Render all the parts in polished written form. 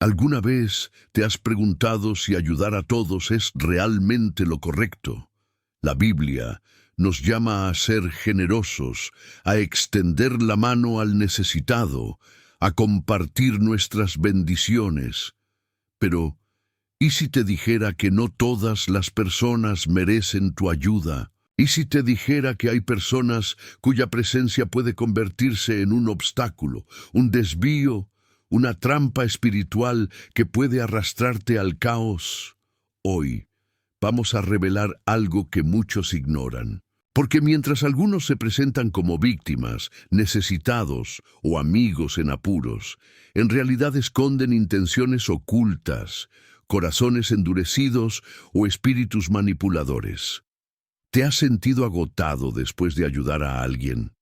¿Alguna vez te has preguntado si ayudar a todos es realmente lo correcto? La Biblia nos llama a ser generosos, a extender la mano al necesitado, a compartir nuestras bendiciones. Pero, ¿y si te dijera que no todas las personas merecen tu ayuda? ¿Y si te dijera que hay personas cuya presencia puede convertirse en un obstáculo, un desvío, una trampa espiritual que puede arrastrarte al caos? Hoy vamos a revelar algo que muchos ignoran. Porque mientras algunos se presentan como víctimas, necesitados o amigos en apuros, en realidad esconden intenciones ocultas, corazones endurecidos o espíritus manipuladores. ¿Te has sentido agotado después de ayudar a alguien?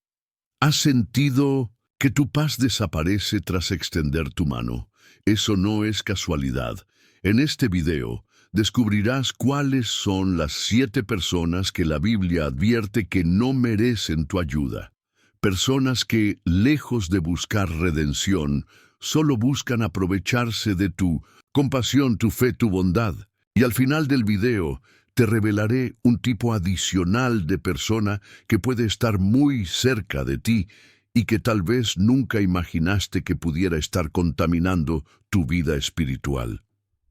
¿Has sentido que tu paz desaparece tras extender tu mano? Eso no es casualidad. En este video descubrirás cuáles son las 7 personas que la Biblia advierte que no merecen tu ayuda. Personas que, lejos de buscar redención, solo buscan aprovecharse de tu compasión, tu fe, tu bondad. Y al final del video te revelaré un tipo adicional de persona que puede estar muy cerca de ti y que tal vez nunca imaginaste que pudiera estar contaminando tu vida espiritual.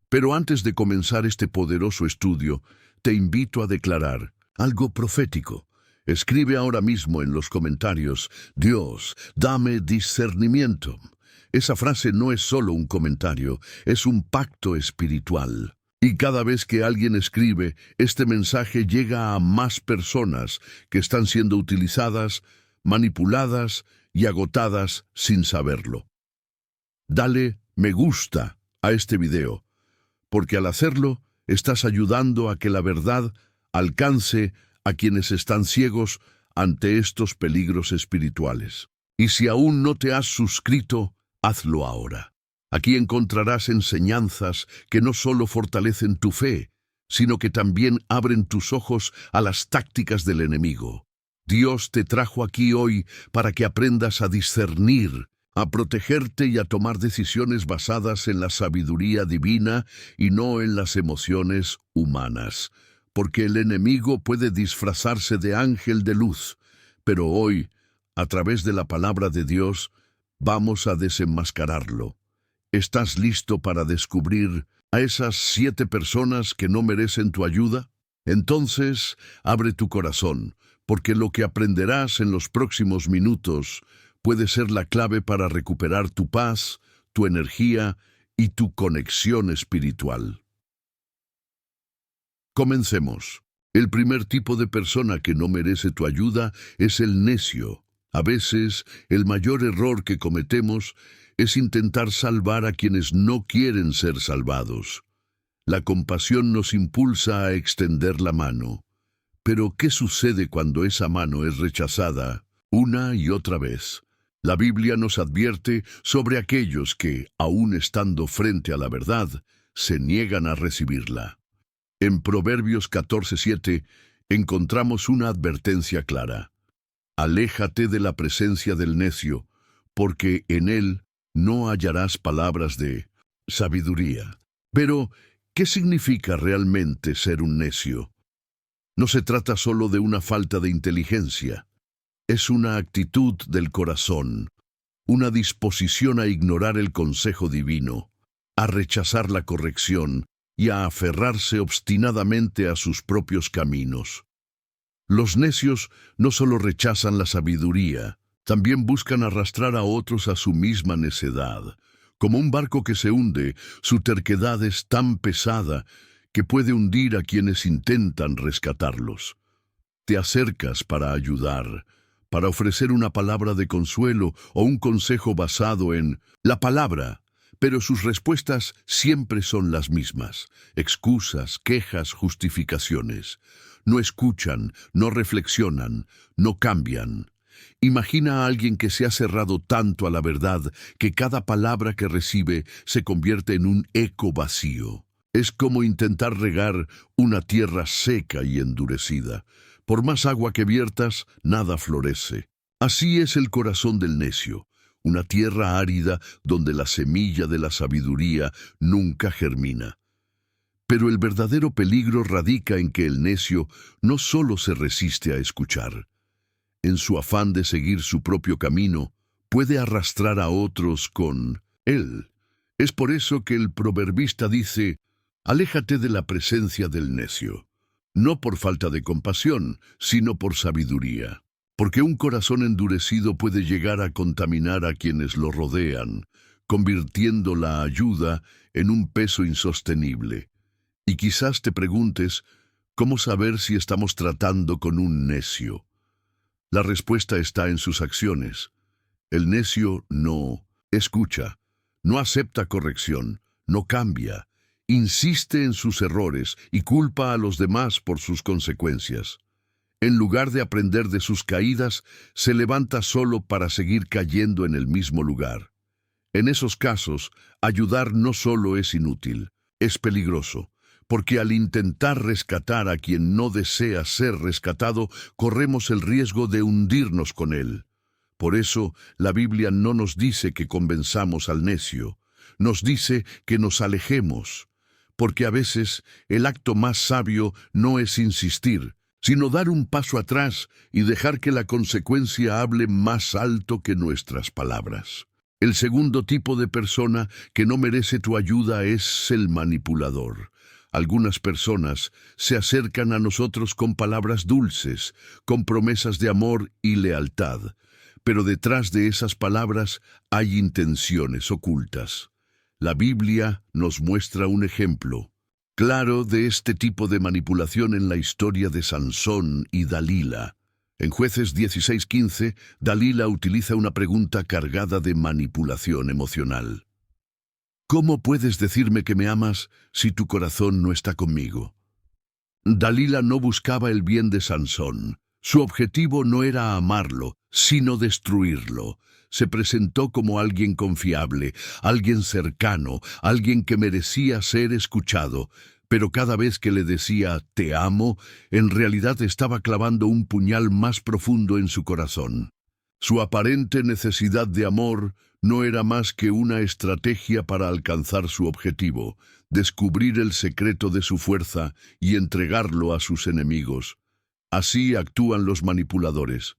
Pero antes de comenzar este poderoso estudio, te invito a declarar algo profético. Escribe ahora mismo en los comentarios: Dios, dame discernimiento. Esa frase no es solo un comentario, es un pacto espiritual. Y cada vez que alguien escribe, este mensaje llega a más personas que están siendo utilizadas, manipuladas y agotadas sin saberlo. Dale me gusta a este video, porque al hacerlo estás ayudando a que la verdad alcance a quienes están ciegos ante estos peligros espirituales. Y si aún no te has suscrito, hazlo ahora. Aquí encontrarás enseñanzas que no solo fortalecen tu fe, sino que también abren tus ojos a las tácticas del enemigo. Dios te trajo aquí hoy para que aprendas a discernir, a protegerte y a tomar decisiones basadas en la sabiduría divina y no en las emociones humanas. Porque el enemigo puede disfrazarse de ángel de luz, pero hoy, a través de la palabra de Dios, vamos a desenmascararlo. ¿Estás listo para descubrir a esas 7 personas que no merecen tu ayuda? Entonces, abre tu corazón, porque lo que aprenderás en los próximos minutos puede ser la clave para recuperar tu paz, tu energía y tu conexión espiritual. Comencemos. El primer tipo de persona que no merece tu ayuda es el necio. A veces, el mayor error que cometemos es intentar salvar a quienes no quieren ser salvados. La compasión nos impulsa a extender la mano. Pero, ¿qué sucede cuando esa mano es rechazada una y otra vez? La Biblia nos advierte sobre aquellos que, aun estando frente a la verdad, se niegan a recibirla. En Proverbios 14:7 encontramos una advertencia clara. Aléjate de la presencia del necio, porque en él no hallarás palabras de sabiduría. Pero, ¿qué significa realmente ser un necio? No se trata solo de una falta de inteligencia. Es una actitud del corazón, una disposición a ignorar el consejo divino, a rechazar la corrección y a aferrarse obstinadamente a sus propios caminos. Los necios no solo rechazan la sabiduría, también buscan arrastrar a otros a su misma necedad. Como un barco que se hunde, su terquedad es tan pesada que puede hundir a quienes intentan rescatarlos. Te acercas para ayudar, para ofrecer una palabra de consuelo o un consejo basado en la palabra, pero sus respuestas siempre son las mismas: excusas, quejas, justificaciones. No escuchan, no reflexionan, no cambian. Imagina a alguien que se ha cerrado tanto a la verdad que cada palabra que recibe se convierte en un eco vacío. Es como intentar regar una tierra seca y endurecida. Por más agua que viertas, nada florece. Así es el corazón del necio, una tierra árida donde la semilla de la sabiduría nunca germina. Pero el verdadero peligro radica en que el necio no solo se resiste a escuchar. En su afán de seguir su propio camino, puede arrastrar a otros con él. Es por eso que el proverbista dice: aléjate de la presencia del necio, no por falta de compasión, sino por sabiduría. Porque un corazón endurecido puede llegar a contaminar a quienes lo rodean, convirtiendo la ayuda en un peso insostenible. Y quizás te preguntes, ¿cómo saber si estamos tratando con un necio? La respuesta está en sus acciones. El necio no escucha, no acepta corrección, no cambia, insiste en sus errores y culpa a los demás por sus consecuencias. En lugar de aprender de sus caídas, se levanta solo para seguir cayendo en el mismo lugar. En esos casos, ayudar no solo es inútil, es peligroso, porque al intentar rescatar a quien no desea ser rescatado, corremos el riesgo de hundirnos con él. Por eso, la Biblia no nos dice que convenzamos al necio, nos dice que nos alejemos, porque a veces el acto más sabio no es insistir, sino dar un paso atrás y dejar que la consecuencia hable más alto que nuestras palabras. El segundo tipo de persona que no merece tu ayuda es el manipulador. Algunas personas se acercan a nosotros con palabras dulces, con promesas de amor y lealtad, pero detrás de esas palabras hay intenciones ocultas. La Biblia nos muestra un ejemplo claro de este tipo de manipulación en la historia de Sansón y Dalila. En Jueces 16:15, Dalila utiliza una pregunta cargada de manipulación emocional. ¿Cómo puedes decirme que me amas si tu corazón no está conmigo? Dalila no buscaba el bien de Sansón. Su objetivo no era amarlo, sino destruirlo. Se presentó como alguien confiable, alguien cercano, alguien que merecía ser escuchado, pero cada vez que le decía «te amo», en realidad estaba clavando un puñal más profundo en su corazón. Su aparente necesidad de amor no era más que una estrategia para alcanzar su objetivo, descubrir el secreto de su fuerza y entregarlo a sus enemigos. Así actúan los manipuladores.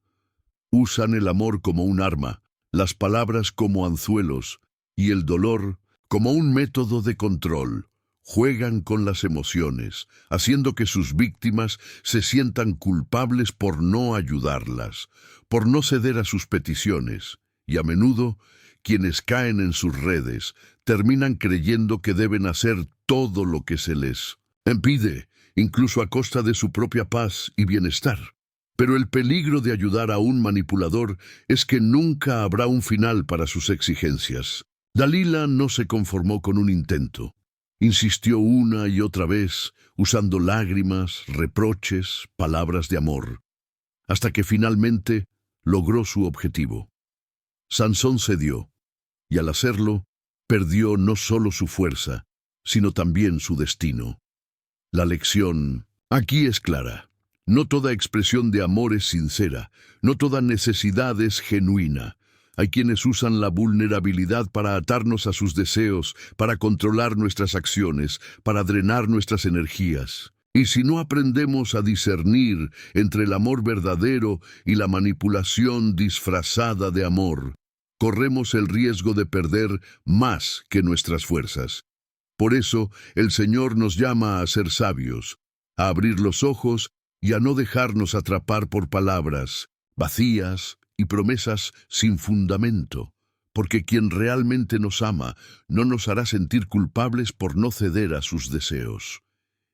Usan el amor como un arma, las palabras como anzuelos y el dolor como un método de control. Juegan con las emociones, haciendo que sus víctimas se sientan culpables por no ayudarlas, por no ceder a sus peticiones, y a menudo, quienes caen en sus redes terminan creyendo que deben hacer todo lo que se les pide, incluso a costa de su propia paz y bienestar. Pero el peligro de ayudar a un manipulador es que nunca habrá un final para sus exigencias. Dalila no se conformó con un intento. Insistió una y otra vez, usando lágrimas, reproches, palabras de amor, hasta que finalmente logró su objetivo. Sansón cedió, y al hacerlo, perdió no solo su fuerza, sino también su destino. La lección aquí es clara. No toda expresión de amor es sincera, no toda necesidad es genuina. Hay quienes usan la vulnerabilidad para atarnos a sus deseos, para controlar nuestras acciones, para drenar nuestras energías. Y si no aprendemos a discernir entre el amor verdadero y la manipulación disfrazada de amor, corremos el riesgo de perder más que nuestras fuerzas. Por eso, el Señor nos llama a ser sabios, a abrir los ojos y a no dejarnos atrapar por palabras vacías y promesas sin fundamento, porque quien realmente nos ama no nos hará sentir culpables por no ceder a sus deseos.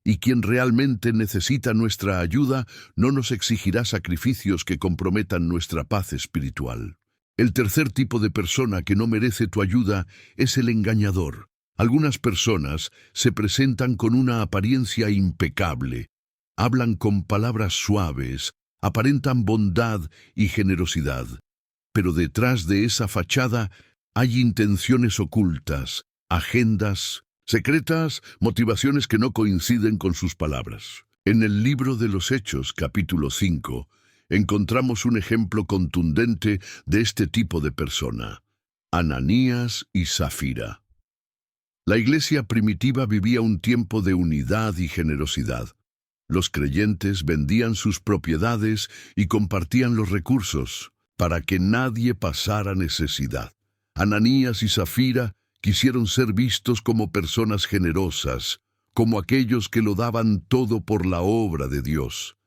Y quien realmente necesita nuestra ayuda no nos exigirá sacrificios que comprometan nuestra paz espiritual. El tercer tipo de persona que no merece tu ayuda es el engañador. Algunas personas se presentan con una apariencia impecable, hablan con palabras suaves, aparentan bondad y generosidad, pero detrás de esa fachada hay intenciones ocultas, agendas secretas, motivaciones que no coinciden con sus palabras. En el libro de los Hechos, capítulo 5, encontramos un ejemplo contundente de este tipo de persona. Ananías y Zafira. La iglesia primitiva vivía un tiempo de unidad y generosidad. Los creyentes vendían sus propiedades y compartían los recursos para que nadie pasara necesidad. Ananías y Zafira quisieron ser vistos como personas generosas, como aquellos que lo daban todo por la obra de Dios.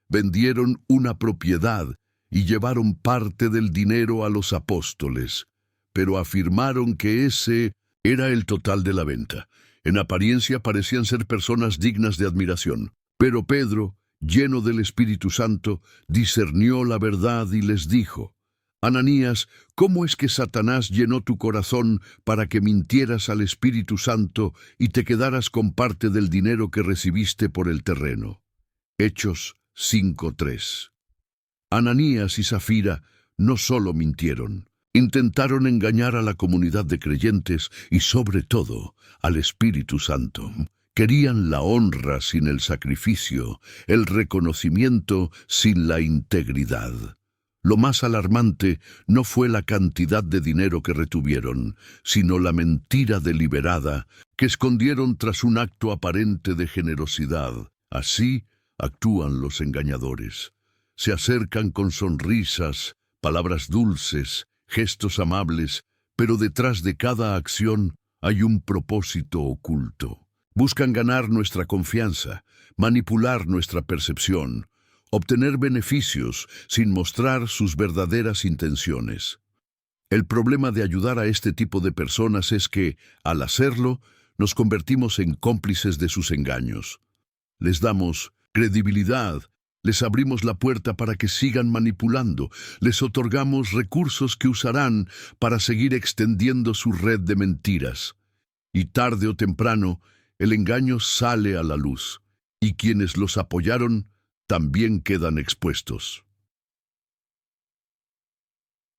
Vendieron una propiedad y llevaron parte del dinero a los apóstoles, pero afirmaron que ese era el total de la venta. En apariencia parecían ser personas dignas de admiración, pero Pedro, lleno del Espíritu Santo, discernió la verdad y les dijo: Ananías, ¿cómo es que Satanás llenó tu corazón para que mintieras al Espíritu Santo y te quedaras con parte del dinero que recibiste por el terreno? Hechos 5:3. Ananías y Zafira no solo mintieron, intentaron engañar a la comunidad de creyentes y sobre todo al Espíritu Santo. Querían la honra sin el sacrificio, el reconocimiento sin la integridad. Lo más alarmante no fue la cantidad de dinero que retuvieron, sino la mentira deliberada que escondieron tras un acto aparente de generosidad. Así actúan los engañadores. Se acercan con sonrisas, palabras dulces, gestos amables, pero detrás de cada acción hay un propósito oculto. Buscan ganar nuestra confianza, manipular nuestra percepción, obtener beneficios sin mostrar sus verdaderas intenciones. El problema de ayudar a este tipo de personas es que, al hacerlo, nos convertimos en cómplices de sus engaños. Les damos credibilidad, les abrimos la puerta para que sigan manipulando, les otorgamos recursos que usarán para seguir extendiendo su red de mentiras. Y tarde o temprano, el engaño sale a la luz, y quienes los apoyaron también quedan expuestos.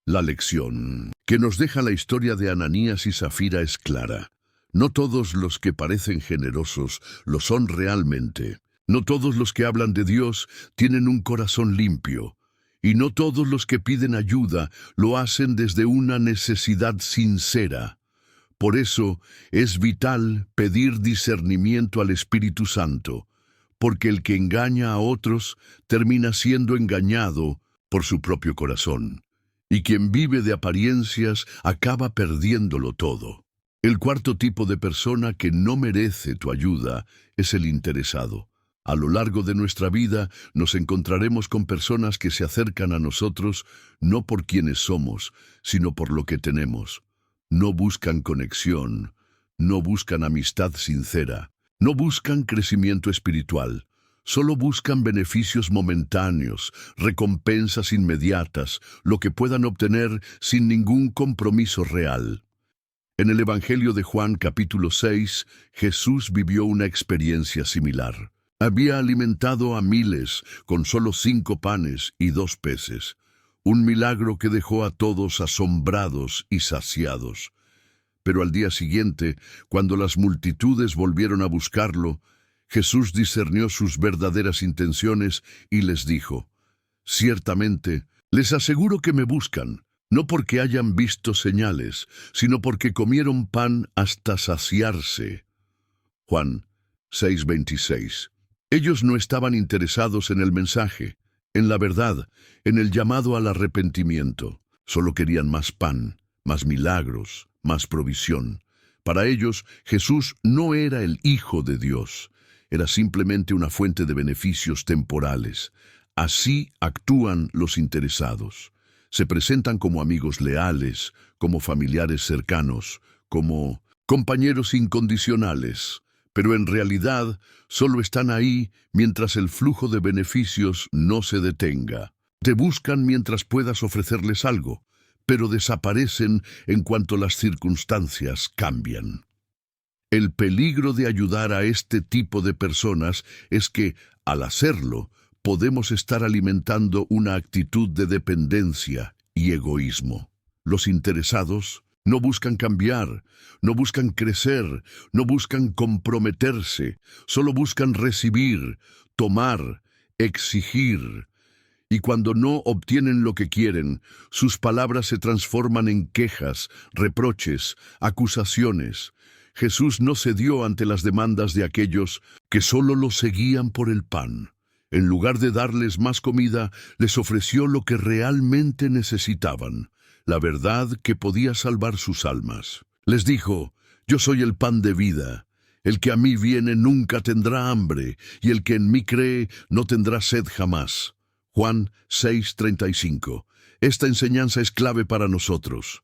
La lección que nos deja la historia de Ananías y Zafira es clara. No todos los que parecen generosos lo son realmente. No todos los que hablan de Dios tienen un corazón limpio. Y no todos los que piden ayuda lo hacen desde una necesidad sincera. Por eso es vital pedir discernimiento al Espíritu Santo, porque el que engaña a otros termina siendo engañado por su propio corazón. Y quien vive de apariencias acaba perdiéndolo todo. El cuarto tipo de persona que no merece tu ayuda es el interesado. A lo largo de nuestra vida nos encontraremos con personas que se acercan a nosotros no por quienes somos, sino por lo que tenemos. No buscan conexión, no buscan amistad sincera, no buscan crecimiento espiritual. Solo buscan beneficios momentáneos, recompensas inmediatas, lo que puedan obtener sin ningún compromiso real. En el Evangelio de Juan capítulo 6, Jesús vivió una experiencia similar. Había alimentado a miles con solo 5 panes y 2 peces, un milagro que dejó a todos asombrados y saciados. Pero al día siguiente, cuando las multitudes volvieron a buscarlo, Jesús discernió sus verdaderas intenciones y les dijo: «Ciertamente, les aseguro que me buscan, no porque hayan visto señales, sino porque comieron pan hasta saciarse». Juan 6:26. Ellos no estaban interesados en el mensaje, en la verdad, en el llamado al arrepentimiento. Solo querían más pan, más milagros, más provisión. Para ellos, Jesús no era el Hijo de Dios. Era simplemente una fuente de beneficios temporales. Así actúan los interesados. Se presentan como amigos leales, como familiares cercanos, como compañeros incondicionales, pero en realidad solo están ahí mientras el flujo de beneficios no se detenga. Te buscan mientras puedas ofrecerles algo, pero desaparecen en cuanto las circunstancias cambian. El peligro de ayudar a este tipo de personas es que, al hacerlo, podemos estar alimentando una actitud de dependencia y egoísmo. Los interesados no buscan cambiar, no buscan crecer, no buscan comprometerse, solo buscan recibir, tomar, exigir. Y cuando no obtienen lo que quieren, sus palabras se transforman en quejas, reproches, acusaciones. Jesús no cedió ante las demandas de aquellos que solo lo seguían por el pan. En lugar de darles más comida, les ofreció lo que realmente necesitaban, la verdad que podía salvar sus almas. Les dijo: «Yo soy el pan de vida. El que a mí viene nunca tendrá hambre, y el que en mí cree no tendrá sed jamás». Juan 6:35. Esta enseñanza es clave para nosotros.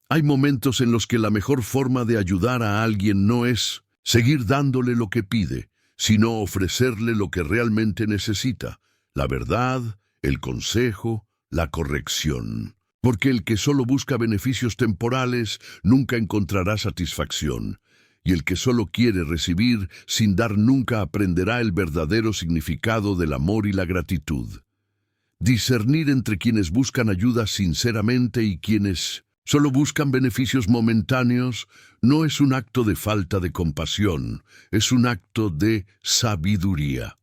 Hay momentos en los que la mejor forma de ayudar a alguien no es seguir dándole lo que pide, sino ofrecerle lo que realmente necesita: la verdad, el consejo, la corrección. Porque el que solo busca beneficios temporales nunca encontrará satisfacción, y el que solo quiere recibir sin dar nunca aprenderá el verdadero significado del amor y la gratitud. Discernir entre quienes buscan ayuda sinceramente y quienes solo buscan beneficios momentáneos no es un acto de falta de compasión, es un acto de sabiduría.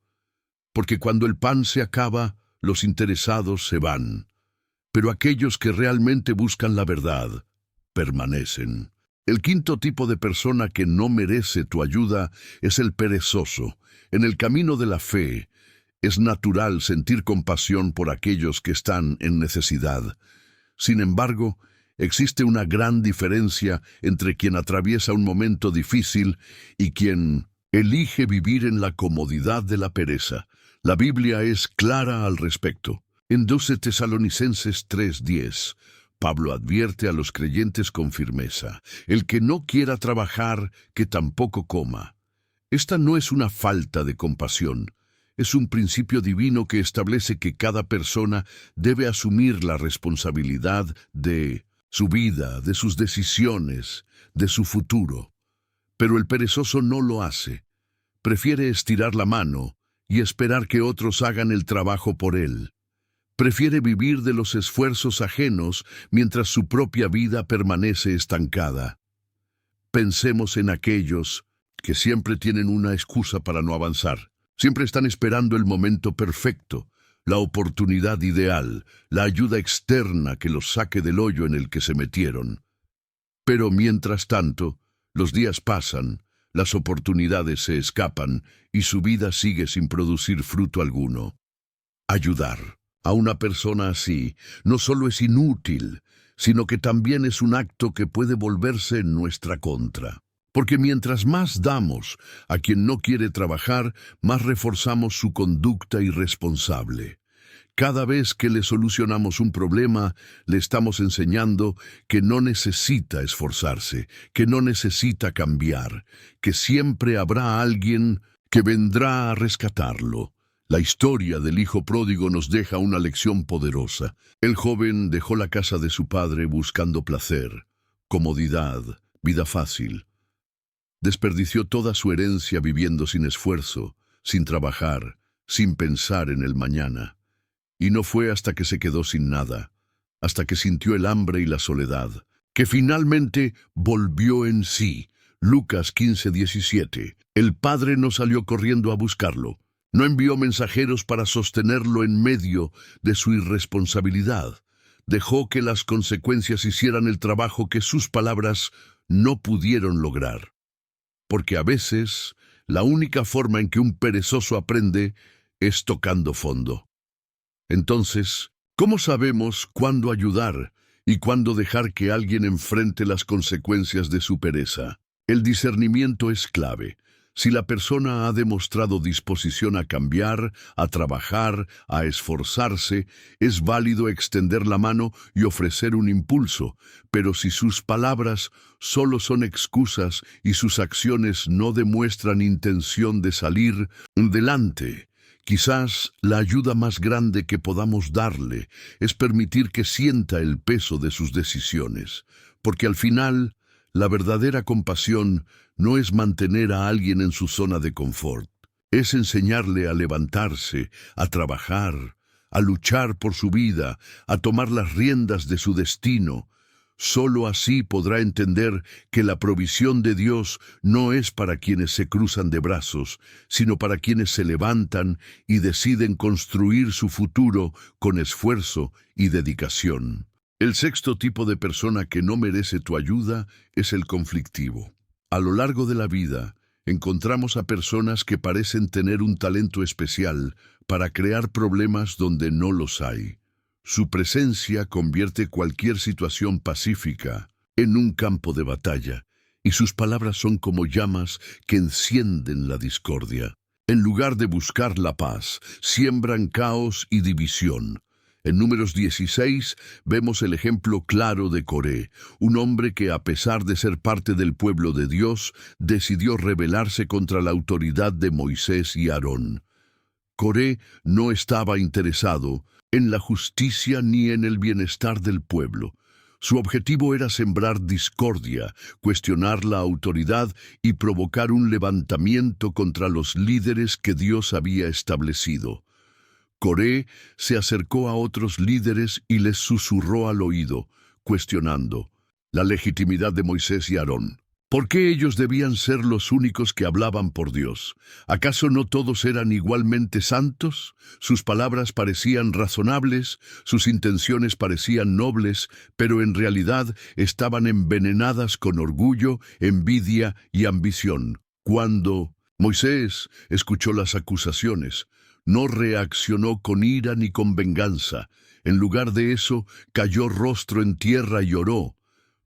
Porque cuando el pan se acaba, los interesados se van, pero aquellos que realmente buscan la verdad permanecen. El quinto tipo de persona que no merece tu ayuda es el perezoso. En el camino de la fe, es natural sentir compasión por aquellos que están en necesidad. Sin embargo, existe una gran diferencia entre quien atraviesa un momento difícil y quien elige vivir en la comodidad de la pereza. La Biblia es clara al respecto. En 2 Tesalonicenses 3:10, Pablo advierte a los creyentes con firmeza: «El que no quiera trabajar, que tampoco coma». Esta no es una falta de compasión. Es un principio divino que establece que cada persona debe asumir la responsabilidad de su vida, de sus decisiones, de su futuro. Pero el perezoso no lo hace. Prefiere estirar la mano y esperar que otros hagan el trabajo por él. Prefiere vivir de los esfuerzos ajenos mientras su propia vida permanece estancada. Pensemos en aquellos que siempre tienen una excusa para no avanzar. Siempre están esperando el momento perfecto, la oportunidad ideal, la ayuda externa que los saque del hoyo en el que se metieron. Pero mientras tanto, los días pasan, las oportunidades se escapan y su vida sigue sin producir fruto alguno. Ayudar a una persona así no solo es inútil, sino que también es un acto que puede volverse en nuestra contra. Porque mientras más damos a quien no quiere trabajar, más reforzamos su conducta irresponsable. Cada vez que le solucionamos un problema, le estamos enseñando que no necesita esforzarse, que no necesita cambiar, que siempre habrá alguien que vendrá a rescatarlo. La historia del hijo pródigo nos deja una lección poderosa. El joven dejó la casa de su padre buscando placer, comodidad, vida fácil. Desperdició toda su herencia viviendo sin esfuerzo, sin trabajar, sin pensar en el mañana. Y no fue hasta que se quedó sin nada, hasta que sintió el hambre y la soledad, que finalmente volvió en sí. Lucas 15:17. El padre no salió corriendo a buscarlo. No envió mensajeros para sostenerlo en medio de su irresponsabilidad. Dejó que las consecuencias hicieran el trabajo que sus palabras no pudieron lograr. Porque a veces, la única forma en que un perezoso aprende es tocando fondo. Entonces, ¿cómo sabemos cuándo ayudar y cuándo dejar que alguien enfrente las consecuencias de su pereza? El discernimiento es clave. Si la persona ha demostrado disposición a cambiar, a trabajar, a esforzarse, es válido extender la mano y ofrecer un impulso. Pero si sus palabras solo son excusas y sus acciones no demuestran intención de salir delante, quizás la ayuda más grande que podamos darle es permitir que sienta el peso de sus decisiones. Porque al final, la verdadera compasión no es mantener a alguien en su zona de confort, es enseñarle a levantarse, a trabajar, a luchar por su vida, a tomar las riendas de su destino. Solo así podrá entender que la provisión de Dios no es para quienes se cruzan de brazos, sino para quienes se levantan y deciden construir su futuro con esfuerzo y dedicación. El sexto tipo de persona que no merece tu ayuda es el conflictivo. A lo largo de la vida, encontramos a personas que parecen tener un talento especial para crear problemas donde no los hay. Su presencia convierte cualquier situación pacífica en un campo de batalla, y sus palabras son como llamas que encienden la discordia. En lugar de buscar la paz, siembran caos y división. En Números 16 vemos el ejemplo claro de Coré, un hombre que, a pesar de ser parte del pueblo de Dios, decidió rebelarse contra la autoridad de Moisés y Aarón. Coré no estaba interesado en la justicia ni en el bienestar del pueblo. Su objetivo era sembrar discordia, cuestionar la autoridad y provocar un levantamiento contra los líderes que Dios había establecido. Coré se acercó a otros líderes y les susurró al oído, cuestionando la legitimidad de Moisés y Aarón. ¿Por qué ellos debían ser los únicos que hablaban por Dios? ¿Acaso no todos eran igualmente santos? Sus palabras parecían razonables, sus intenciones parecían nobles, pero en realidad estaban envenenadas con orgullo, envidia y ambición. Cuando Moisés escuchó las acusaciones, no reaccionó con ira ni con venganza. En lugar de eso, cayó rostro en tierra y oró,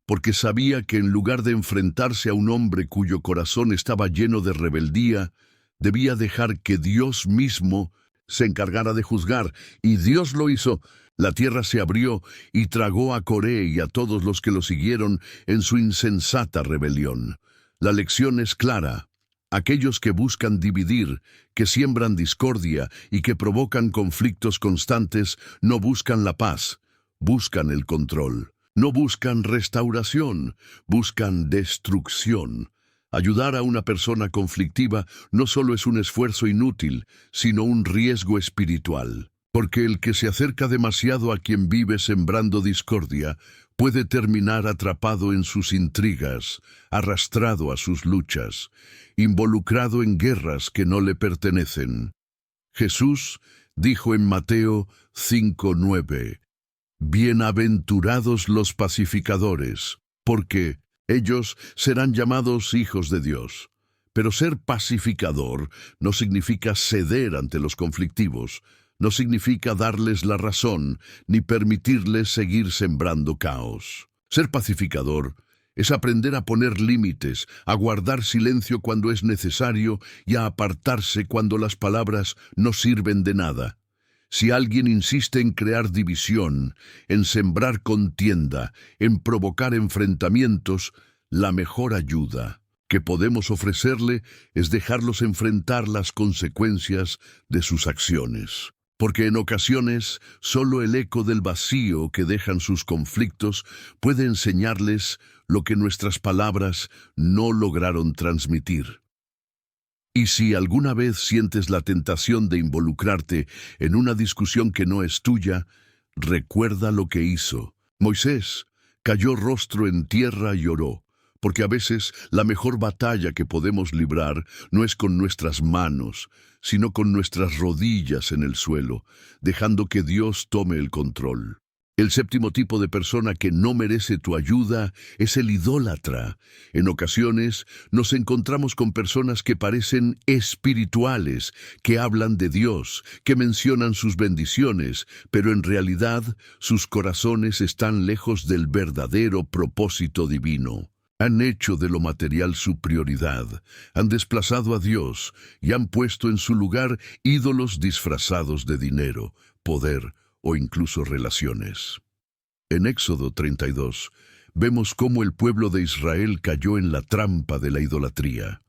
porque sabía que en lugar de enfrentarse a un hombre cuyo corazón estaba lleno de rebeldía, debía dejar que Dios mismo se encargara de juzgar, y Dios lo hizo. La tierra se abrió y tragó a Coré y a todos los que lo siguieron en su insensata rebelión. La lección es clara. Aquellos que buscan dividir, que siembran discordia y que provocan conflictos constantes, no buscan la paz, buscan el control. No buscan restauración, buscan destrucción. Ayudar a una persona conflictiva no solo es un esfuerzo inútil, sino un riesgo espiritual. Porque el que se acerca demasiado a quien vive sembrando discordia puede terminar atrapado en sus intrigas, arrastrado a sus luchas, involucrado en guerras que no le pertenecen. Jesús dijo en Mateo 5:9, «Bienaventurados los pacificadores, porque ellos serán llamados hijos de Dios». Pero ser pacificador no significa ceder ante los conflictivos, no significa darles la razón, ni permitirles seguir sembrando caos. Ser pacificador es aprender a poner límites, a guardar silencio cuando es necesario y a apartarse cuando las palabras no sirven de nada. Si alguien insiste en crear división, en sembrar contienda, en provocar enfrentamientos, la mejor ayuda que podemos ofrecerle es dejarlos enfrentar las consecuencias de sus acciones. Porque en ocasiones, solo el eco del vacío que dejan sus conflictos puede enseñarles lo que nuestras palabras no lograron transmitir. Y si alguna vez sientes la tentación de involucrarte en una discusión que no es tuya, recuerda lo que hizo. Moisés cayó rostro en tierra y oró, porque a veces la mejor batalla que podemos librar no es con nuestras manos, sino con nuestras rodillas en el suelo, dejando que Dios tome el control. El séptimo tipo de persona que no merece tu ayuda es el idólatra. En ocasiones nos encontramos con personas que parecen espirituales, que hablan de Dios, que mencionan sus bendiciones, pero en realidad sus corazones están lejos del verdadero propósito divino. Han hecho de lo material su prioridad, han desplazado a Dios y han puesto en su lugar ídolos disfrazados de dinero, poder o incluso relaciones. En Éxodo 32 vemos cómo el pueblo de Israel cayó en la trampa de la idolatría.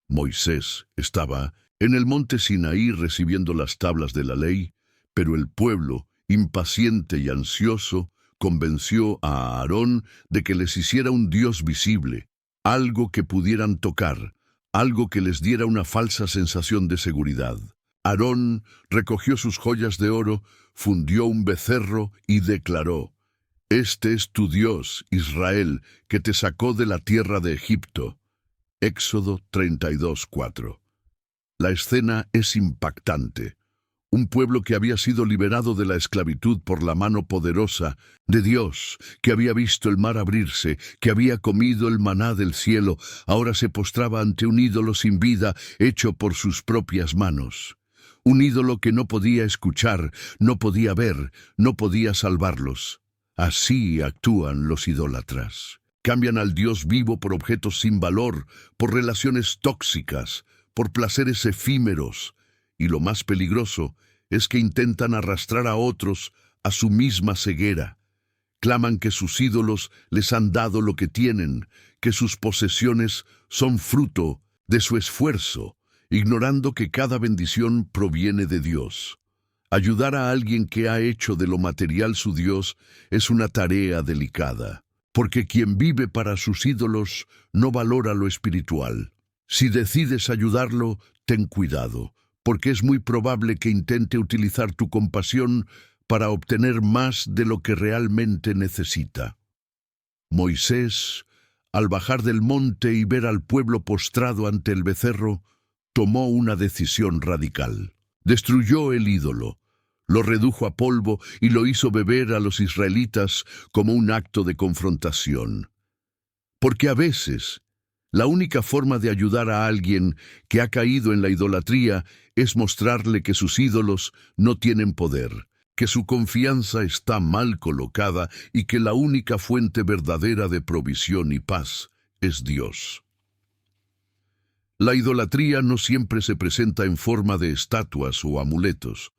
Moisés estaba en el monte Sinaí recibiendo las tablas de la ley, pero el pueblo, impaciente y ansioso, convenció a Aarón de que les hiciera un Dios visible, algo que pudieran tocar, algo que les diera una falsa sensación de seguridad. Aarón recogió sus joyas de oro, fundió un becerro y declaró: Este es tu Dios, Israel, que te sacó de la tierra de Egipto. Éxodo 32:4. La escena es impactante. Un pueblo que había sido liberado de la esclavitud por la mano poderosa de Dios, que había visto el mar abrirse, que había comido el maná del cielo, ahora se postraba ante un ídolo sin vida hecho por sus propias manos. Un ídolo que no podía escuchar, no podía ver, no podía salvarlos. Así actúan los idólatras. Cambian al Dios vivo por objetos sin valor, por relaciones tóxicas, por placeres efímeros. Y lo más peligroso es que intentan arrastrar a otros a su misma ceguera. Claman que sus ídolos les han dado lo que tienen, que sus posesiones son fruto de su esfuerzo, ignorando que cada bendición proviene de Dios. Ayudar a alguien que ha hecho de lo material su Dios es una tarea delicada, porque quien vive para sus ídolos no valora lo espiritual. Si decides ayudarlo, ten cuidado, porque es muy probable que intente utilizar tu compasión para obtener más de lo que realmente necesita. Moisés, al bajar del monte y ver al pueblo postrado ante el becerro, tomó una decisión radical. Destruyó el ídolo, lo redujo a polvo y lo hizo beber a los israelitas como un acto de confrontación. Porque a veces, la única forma de ayudar a alguien que ha caído en la idolatría es mostrarle que sus ídolos no tienen poder, que su confianza está mal colocada y que la única fuente verdadera de provisión y paz es Dios. La idolatría no siempre se presenta en forma de estatuas o amuletos.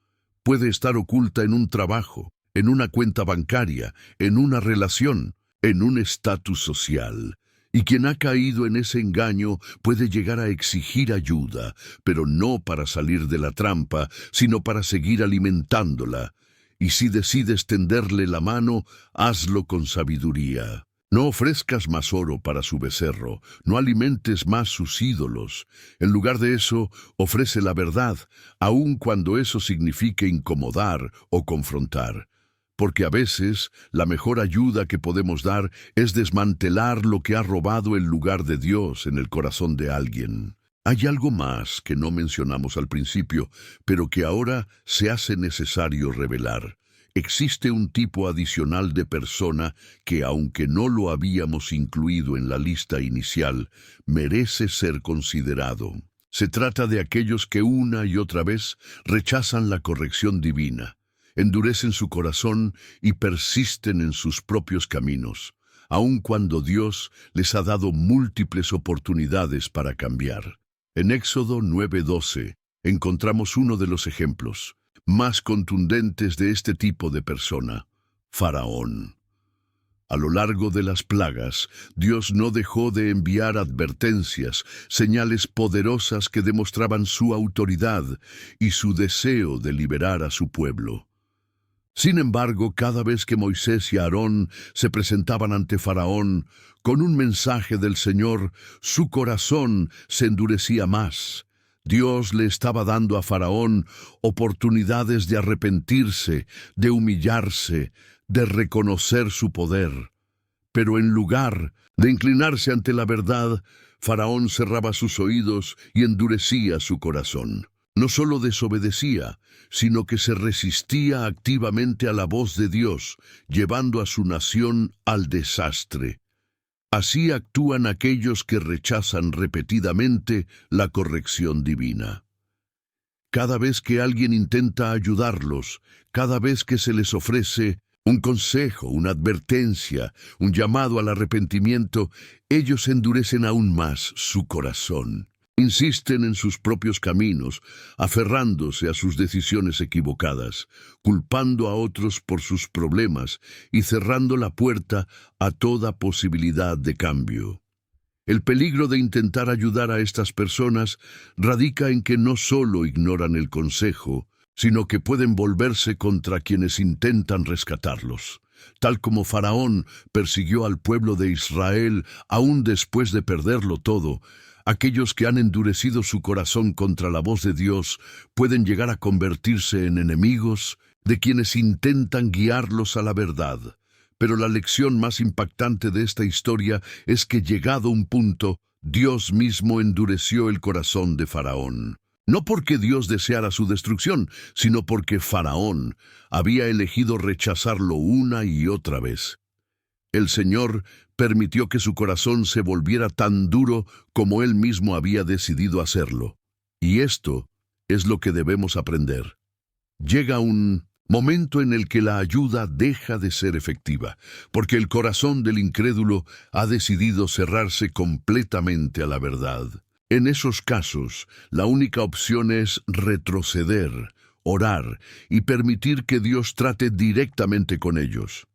Puede estar oculta en un trabajo, en una cuenta bancaria, en una relación, en un estatus social. Y quien ha caído en ese engaño puede llegar a exigir ayuda, pero no para salir de la trampa, sino para seguir alimentándola. Y si decides tenderle la mano, hazlo con sabiduría. No ofrezcas más oro para su becerro, no alimentes más sus ídolos. En lugar de eso, ofrece la verdad, aun cuando eso signifique incomodar o confrontar. Porque a veces la mejor ayuda que podemos dar es desmantelar lo que ha robado el lugar de Dios en el corazón de alguien. Hay algo más que no mencionamos al principio, pero que ahora se hace necesario revelar. Existe un tipo adicional de persona que, aunque no lo habíamos incluido en la lista inicial, merece ser considerado. Se trata de aquellos que una y otra vez rechazan la corrección divina, endurecen su corazón y persisten en sus propios caminos, aun cuando Dios les ha dado múltiples oportunidades para cambiar. En Éxodo 9:12 encontramos uno de los ejemplos más contundentes de este tipo de persona, Faraón. A lo largo de las plagas, Dios no dejó de enviar advertencias, señales poderosas que demostraban su autoridad y su deseo de liberar a su pueblo. Sin embargo, cada vez que Moisés y Aarón se presentaban ante Faraón con un mensaje del Señor, su corazón se endurecía más. Dios le estaba dando a Faraón oportunidades de arrepentirse, de humillarse, de reconocer su poder. Pero en lugar de inclinarse ante la verdad, Faraón cerraba sus oídos y endurecía su corazón. No solo desobedecía, sino que se resistía activamente a la voz de Dios, llevando a su nación al desastre. Así actúan aquellos que rechazan repetidamente la corrección divina. Cada vez que alguien intenta ayudarlos, cada vez que se les ofrece un consejo, una advertencia, un llamado al arrepentimiento, ellos endurecen aún más su corazón. Insisten en sus propios caminos, aferrándose a sus decisiones equivocadas, culpando a otros por sus problemas y cerrando la puerta a toda posibilidad de cambio. El peligro de intentar ayudar a estas personas radica en que no solo ignoran el consejo, sino que pueden volverse contra quienes intentan rescatarlos. Tal como Faraón persiguió al pueblo de Israel aún después de perderlo todo, aquellos que han endurecido su corazón contra la voz de Dios pueden llegar a convertirse en enemigos de quienes intentan guiarlos a la verdad. Pero la lección más impactante de esta historia es que, llegado un punto, Dios mismo endureció el corazón de Faraón. No porque Dios deseara su destrucción, sino porque Faraón había elegido rechazarlo una y otra vez. El Señor permitió que su corazón se volviera tan duro como Él mismo había decidido hacerlo. Y esto es lo que debemos aprender. Llega un momento en el que la ayuda deja de ser efectiva, porque el corazón del incrédulo ha decidido cerrarse completamente a la verdad. En esos casos, la única opción es retroceder, orar y permitir que Dios trate directamente con ellos.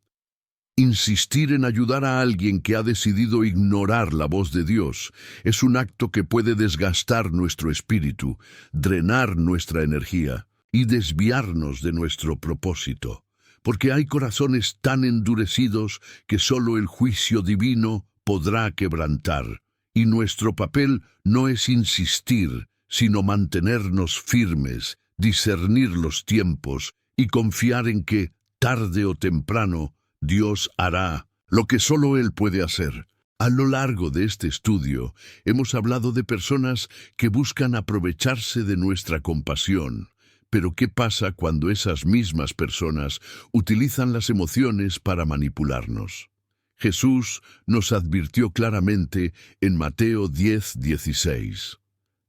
Insistir en ayudar a alguien que ha decidido ignorar la voz de Dios es un acto que puede desgastar nuestro espíritu, drenar nuestra energía y desviarnos de nuestro propósito, porque hay corazones tan endurecidos que solo el juicio divino podrá quebrantar, y nuestro papel no es insistir, sino mantenernos firmes, discernir los tiempos y confiar en que, tarde o temprano, Dios hará lo que solo Él puede hacer. A lo largo de este estudio, hemos hablado de personas que buscan aprovecharse de nuestra compasión. Pero ¿qué pasa cuando esas mismas personas utilizan las emociones para manipularnos? Jesús nos advirtió claramente en Mateo 10:16.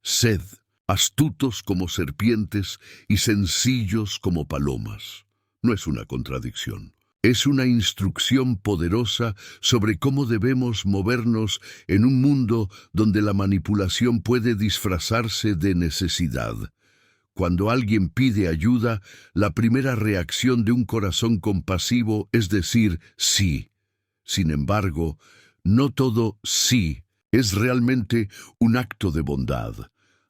Sed astutos como serpientes y sencillos como palomas. No es una contradicción. Es una instrucción poderosa sobre cómo debemos movernos en un mundo donde la manipulación puede disfrazarse de necesidad. Cuando alguien pide ayuda, la primera reacción de un corazón compasivo es decir sí. Sin embargo, no todo sí es realmente un acto de bondad.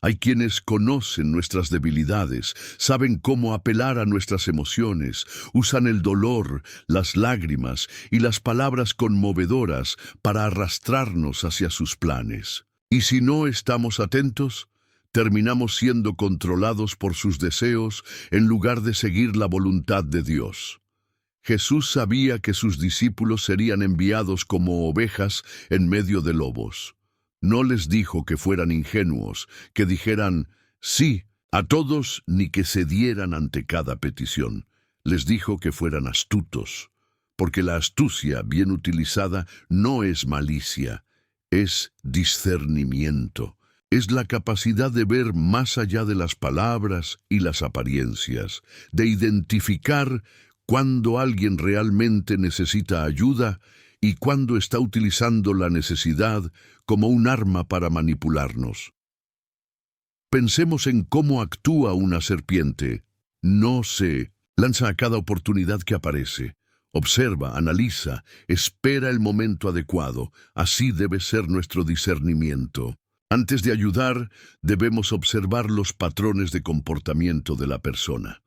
Hay quienes conocen nuestras debilidades, saben cómo apelar a nuestras emociones, usan el dolor, las lágrimas y las palabras conmovedoras para arrastrarnos hacia sus planes. Y si no estamos atentos, terminamos siendo controlados por sus deseos en lugar de seguir la voluntad de Dios. Jesús sabía que sus discípulos serían enviados como ovejas en medio de lobos. No les dijo que fueran ingenuos, que dijeran sí a todos ni que cedieran ante cada petición. Les dijo que fueran astutos, porque la astucia bien utilizada no es malicia, es discernimiento. Es la capacidad de ver más allá de las palabras y las apariencias, de identificar cuando alguien realmente necesita ayuda y cuando está utilizando la necesidad como un arma para manipularnos. Pensemos en cómo actúa una serpiente. No se lanza a cada oportunidad que aparece. Observa, analiza, espera el momento adecuado. Así debe ser nuestro discernimiento. Antes de ayudar, debemos observar los patrones de comportamiento de la persona.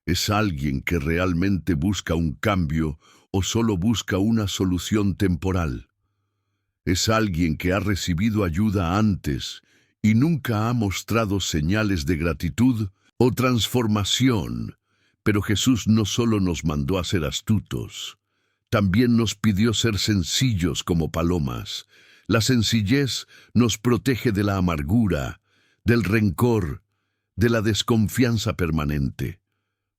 ¿Es alguien que realmente busca un cambio o solo busca una solución temporal? ¿Es alguien que ha recibido ayuda antes y nunca ha mostrado señales de gratitud o transformación? Pero Jesús no solo nos mandó a ser astutos, también nos pidió ser sencillos como palomas. La sencillez nos protege de la amargura, del rencor, de la desconfianza permanente.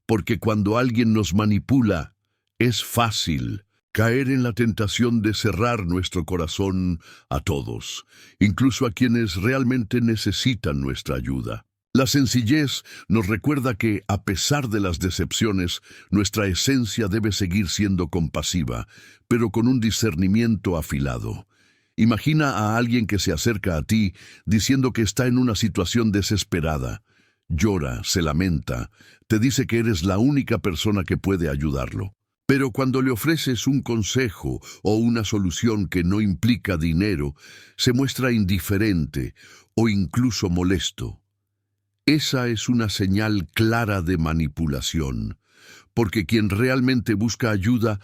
Porque cuando alguien nos manipula, es fácil caer en la tentación de cerrar nuestro corazón a todos, incluso a quienes realmente necesitan nuestra ayuda. La sencillez nos recuerda que, a pesar de las decepciones, nuestra esencia debe seguir siendo compasiva, pero con un discernimiento afilado. Imagina a alguien que se acerca a ti diciendo que está en una situación desesperada. Llora, se lamenta, te dice que eres la única persona que puede ayudarlo. Pero cuando le ofreces un consejo o una solución que no implica dinero, se muestra indiferente o incluso molesto. Esa es una señal clara de manipulación, porque quien realmente busca ayuda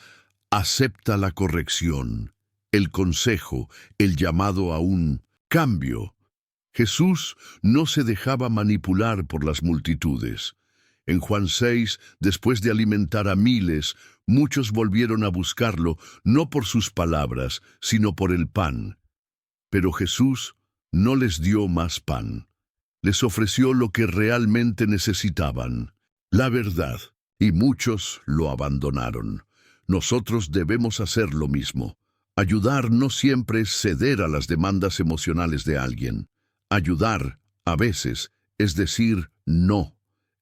acepta la corrección, el consejo, el llamado a un cambio. Jesús no se dejaba manipular por las multitudes. En Juan 6, después de alimentar a miles, muchos volvieron a buscarlo, no por sus palabras, sino por el pan. Pero Jesús no les dio más pan. Les ofreció lo que realmente necesitaban, la verdad, y muchos lo abandonaron. Nosotros debemos hacer lo mismo. Ayudar no siempre es ceder a las demandas emocionales de alguien. Ayudar, a veces, es decir no.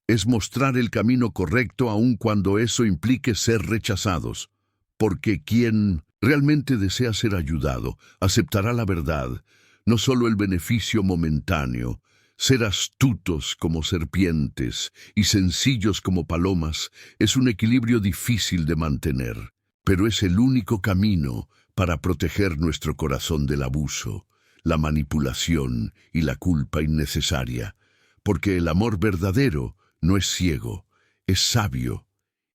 Es mostrar el camino correcto aun cuando eso implique ser rechazados. Porque quien realmente desea ser ayudado aceptará la verdad, no solo el beneficio momentáneo. Ser astutos como serpientes y sencillos como palomas es un equilibrio difícil de mantener, pero es el único camino para proteger nuestro corazón del abuso, la manipulación y la culpa innecesaria, porque el amor verdadero no es ciego, es sabio,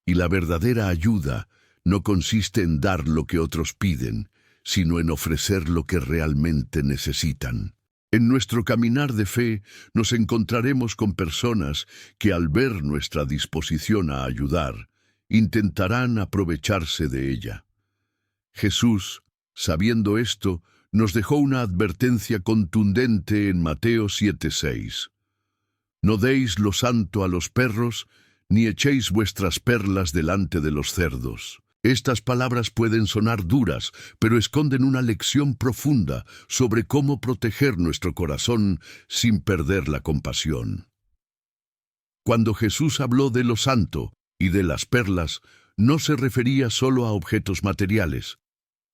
y la verdadera ayuda no consiste en dar lo que otros piden, sino en ofrecer lo que realmente necesitan. En nuestro caminar de fe nos encontraremos con personas que al ver nuestra disposición a ayudar, intentarán aprovecharse de ella. Jesús, sabiendo esto, nos dejó una advertencia contundente en Mateo 7:6. No deis lo santo a los perros, ni echéis vuestras perlas delante de los cerdos. Estas palabras pueden sonar duras, pero esconden una lección profunda sobre cómo proteger nuestro corazón sin perder la compasión. Cuando Jesús habló de lo santo y de las perlas, no se refería solo a objetos materiales.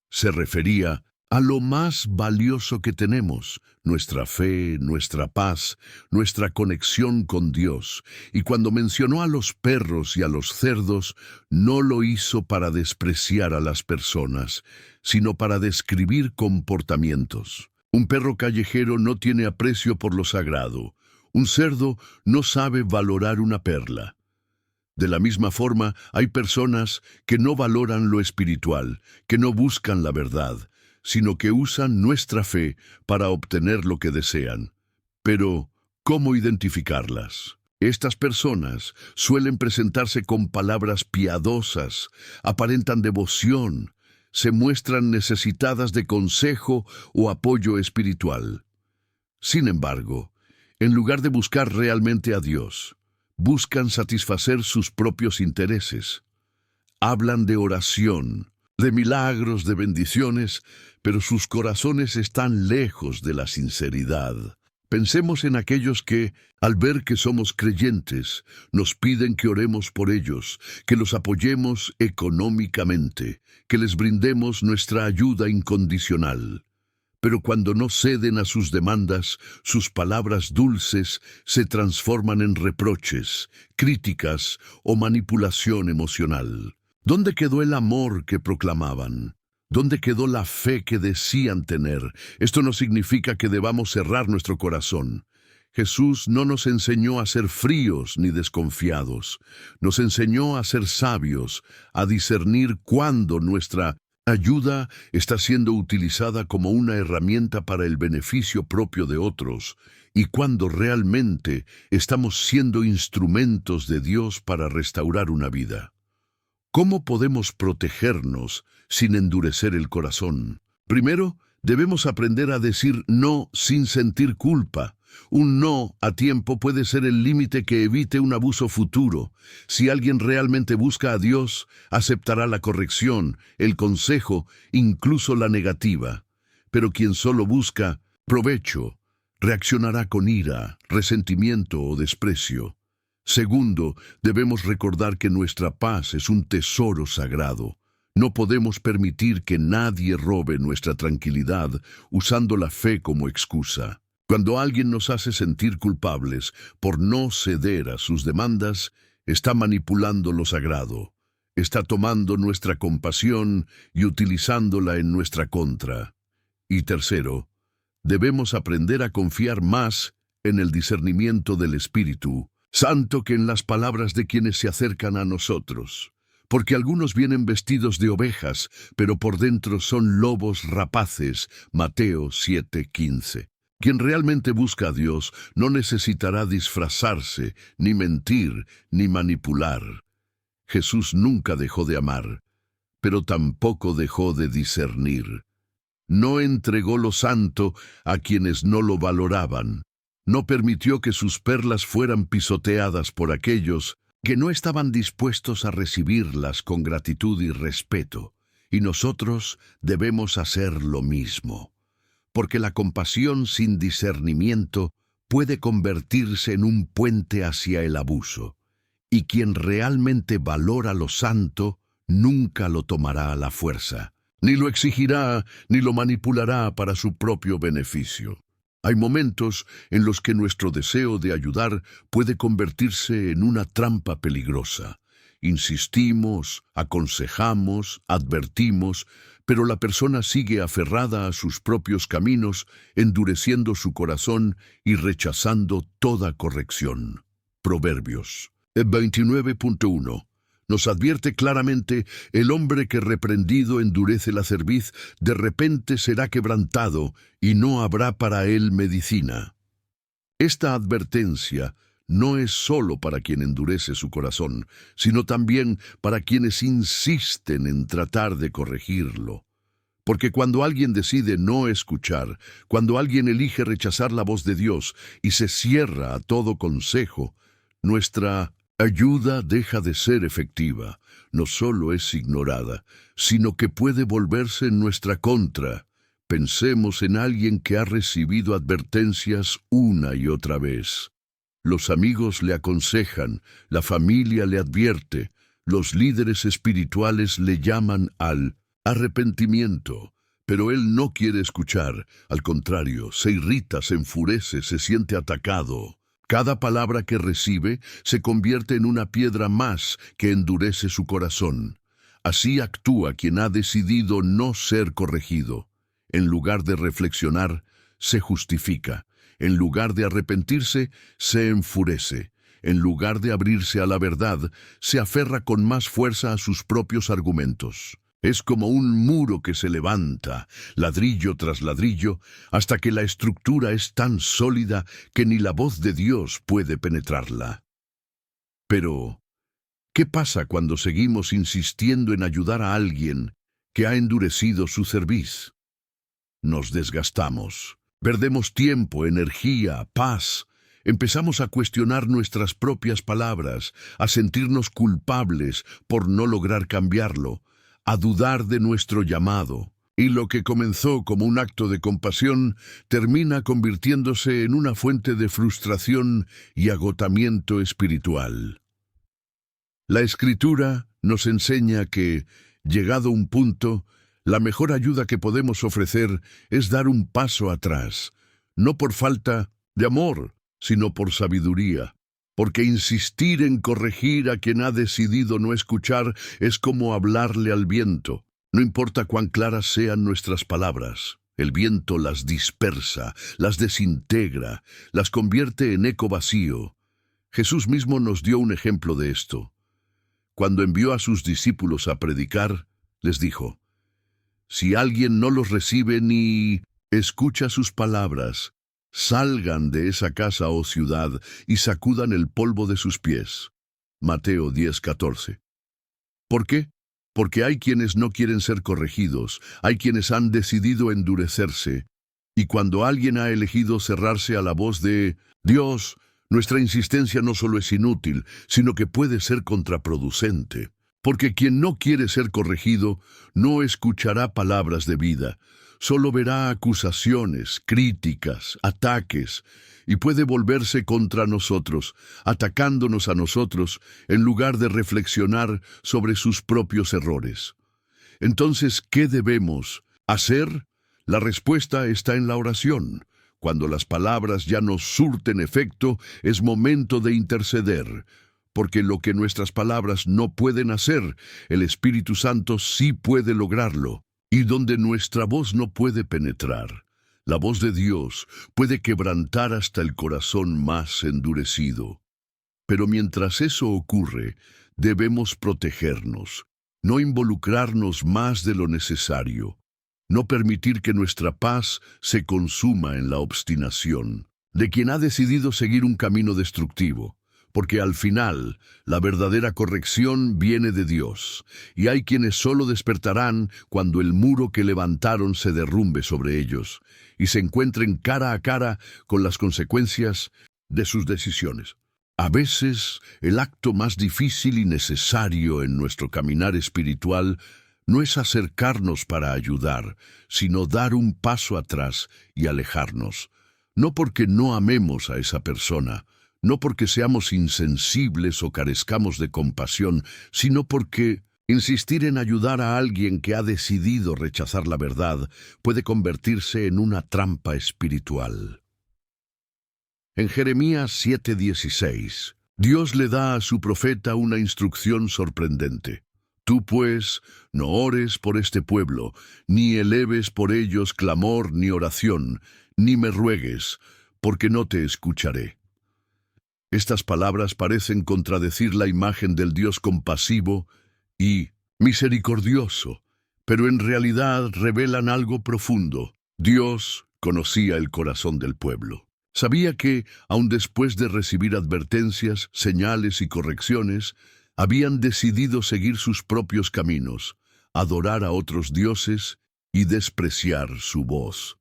Se refería a lo más valioso que tenemos, nuestra fe, nuestra paz, nuestra conexión con Dios. Y cuando mencionó a los perros y a los cerdos, no lo hizo para despreciar a las personas, sino para describir comportamientos. Un perro callejero no tiene aprecio por lo sagrado. Un cerdo no sabe valorar una perla. De la misma forma, hay personas que no valoran lo espiritual, que no buscan la verdad, sino que usan nuestra fe para obtener lo que desean. Pero, ¿cómo identificarlas? Estas personas suelen presentarse con palabras piadosas, aparentan devoción, se muestran necesitadas de consejo o apoyo espiritual. Sin embargo, en lugar de buscar realmente a Dios, buscan satisfacer sus propios intereses. Hablan de oración, de milagros, de bendiciones, pero sus corazones están lejos de la sinceridad. Pensemos en aquellos que, al ver que somos creyentes, nos piden que oremos por ellos, que los apoyemos económicamente, que les brindemos nuestra ayuda incondicional. Pero cuando no ceden a sus demandas, sus palabras dulces se transforman en reproches, críticas o manipulación emocional. ¿Dónde quedó el amor que proclamaban? ¿Dónde quedó la fe que decían tener? Esto no significa que debamos cerrar nuestro corazón. Jesús no nos enseñó a ser fríos ni desconfiados. Nos enseñó a ser sabios, a discernir cuándo nuestra ayuda está siendo utilizada como una herramienta para el beneficio propio de otros y cuándo realmente estamos siendo instrumentos de Dios para restaurar una vida. ¿Cómo podemos protegernos sin endurecer el corazón? Primero, debemos aprender a decir no sin sentir culpa. Un no a tiempo puede ser el límite que evite un abuso futuro. Si alguien realmente busca a Dios, aceptará la corrección, el consejo, incluso la negativa. Pero quien solo busca provecho, reaccionará con ira, resentimiento o desprecio. Segundo, debemos recordar que nuestra paz es un tesoro sagrado. No podemos permitir que nadie robe nuestra tranquilidad usando la fe como excusa. Cuando alguien nos hace sentir culpables por no ceder a sus demandas, está manipulando lo sagrado. Está tomando nuestra compasión y utilizándola en nuestra contra. Y tercero, debemos aprender a confiar más en el discernimiento del Espíritu Santo que en las palabras de quienes se acercan a nosotros. Porque algunos vienen vestidos de ovejas, pero por dentro son lobos rapaces. Mateo 7:15. Quien realmente busca a Dios no necesitará disfrazarse, ni mentir, ni manipular. Jesús nunca dejó de amar, pero tampoco dejó de discernir. No entregó lo santo a quienes no lo valoraban. No permitió que sus perlas fueran pisoteadas por aquellos que no estaban dispuestos a recibirlas con gratitud y respeto. Y nosotros debemos hacer lo mismo, porque la compasión sin discernimiento puede convertirse en un puente hacia el abuso, y quien realmente valora lo santo nunca lo tomará a la fuerza, ni lo exigirá, ni lo manipulará para su propio beneficio. Hay momentos en los que nuestro deseo de ayudar puede convertirse en una trampa peligrosa. Insistimos, aconsejamos, advertimos, pero la persona sigue aferrada a sus propios caminos, endureciendo su corazón y rechazando toda corrección. Proverbios 29.1 nos advierte claramente: el hombre que reprendido endurece la cerviz, de repente será quebrantado, y no habrá para él medicina. Esta advertencia no es solo para quien endurece su corazón, sino también para quienes insisten en tratar de corregirlo. Porque cuando alguien decide no escuchar, cuando alguien elige rechazar la voz de Dios y se cierra a todo consejo, nuestra ayuda deja de ser efectiva. No solo es ignorada, sino que puede volverse en nuestra contra. Pensemos en alguien que ha recibido advertencias una y otra vez. Los amigos le aconsejan, la familia le advierte, los líderes espirituales le llaman al arrepentimiento, pero él no quiere escuchar. Al contrario, se irrita, se enfurece, se siente atacado. Cada palabra que recibe se convierte en una piedra más que endurece su corazón. Así actúa quien ha decidido no ser corregido. En lugar de reflexionar, se justifica. En lugar de arrepentirse, se enfurece. En lugar de abrirse a la verdad, se aferra con más fuerza a sus propios argumentos. Es como un muro que se levanta, ladrillo tras ladrillo, hasta que la estructura es tan sólida que ni la voz de Dios puede penetrarla. Pero, ¿qué pasa cuando seguimos insistiendo en ayudar a alguien que ha endurecido su cerviz? Nos desgastamos, perdemos tiempo, energía, paz. Empezamos a cuestionar nuestras propias palabras, a sentirnos culpables por no lograr cambiarlo, a dudar de nuestro llamado, y lo que comenzó como un acto de compasión termina convirtiéndose en una fuente de frustración y agotamiento espiritual. La Escritura nos enseña que, llegado un punto, la mejor ayuda que podemos ofrecer es dar un paso atrás, no por falta de amor, sino por sabiduría. Porque insistir en corregir a quien ha decidido no escuchar es como hablarle al viento. No importa cuán claras sean nuestras palabras, el viento las dispersa, las desintegra, las convierte en eco vacío. Jesús mismo nos dio un ejemplo de esto. Cuando envió a sus discípulos a predicar, les dijo: si alguien no los recibe ni escucha sus palabras, salgan de esa casa o ciudad y sacudan el polvo de sus pies. Mateo 10:14. ¿Por qué? Porque hay quienes no quieren ser corregidos, hay quienes han decidido endurecerse, y cuando alguien ha elegido cerrarse a la voz de Dios, nuestra insistencia no solo es inútil, sino que puede ser contraproducente. Porque quien no quiere ser corregido no escuchará palabras de vida, solo verá acusaciones, críticas, ataques, y puede volverse contra nosotros, atacándonos a nosotros, en lugar de reflexionar sobre sus propios errores. Entonces, ¿qué debemos hacer? La respuesta está en la oración. Cuando las palabras ya no surten efecto, es momento de interceder, porque lo que nuestras palabras no pueden hacer, el Espíritu Santo sí puede lograrlo. Y donde nuestra voz no puede penetrar, la voz de Dios puede quebrantar hasta el corazón más endurecido. Pero mientras eso ocurre, debemos protegernos, no involucrarnos más de lo necesario. No permitir que nuestra paz se consuma en la obstinación de quien ha decidido seguir un camino destructivo, porque al final la verdadera corrección viene de Dios, y hay quienes solo despertarán cuando el muro que levantaron se derrumbe sobre ellos y se encuentren cara a cara con las consecuencias de sus decisiones. A veces, el acto más difícil y necesario en nuestro caminar espiritual no es acercarnos para ayudar, sino dar un paso atrás y alejarnos. No porque no amemos a esa persona, no porque seamos insensibles o carezcamos de compasión, sino porque insistir en ayudar a alguien que ha decidido rechazar la verdad puede convertirse en una trampa espiritual. En Jeremías 7:16, Dios le da a su profeta una instrucción sorprendente. Tú, pues, no ores por este pueblo, ni eleves por ellos clamor ni oración, ni me ruegues, porque no te escucharé. Estas palabras parecen contradecir la imagen del Dios compasivo y misericordioso, pero en realidad revelan algo profundo. Dios conocía el corazón del pueblo. Sabía que, aun después de recibir advertencias, señales y correcciones, habían decidido seguir sus propios caminos, adorar a otros dioses y despreciar su voz.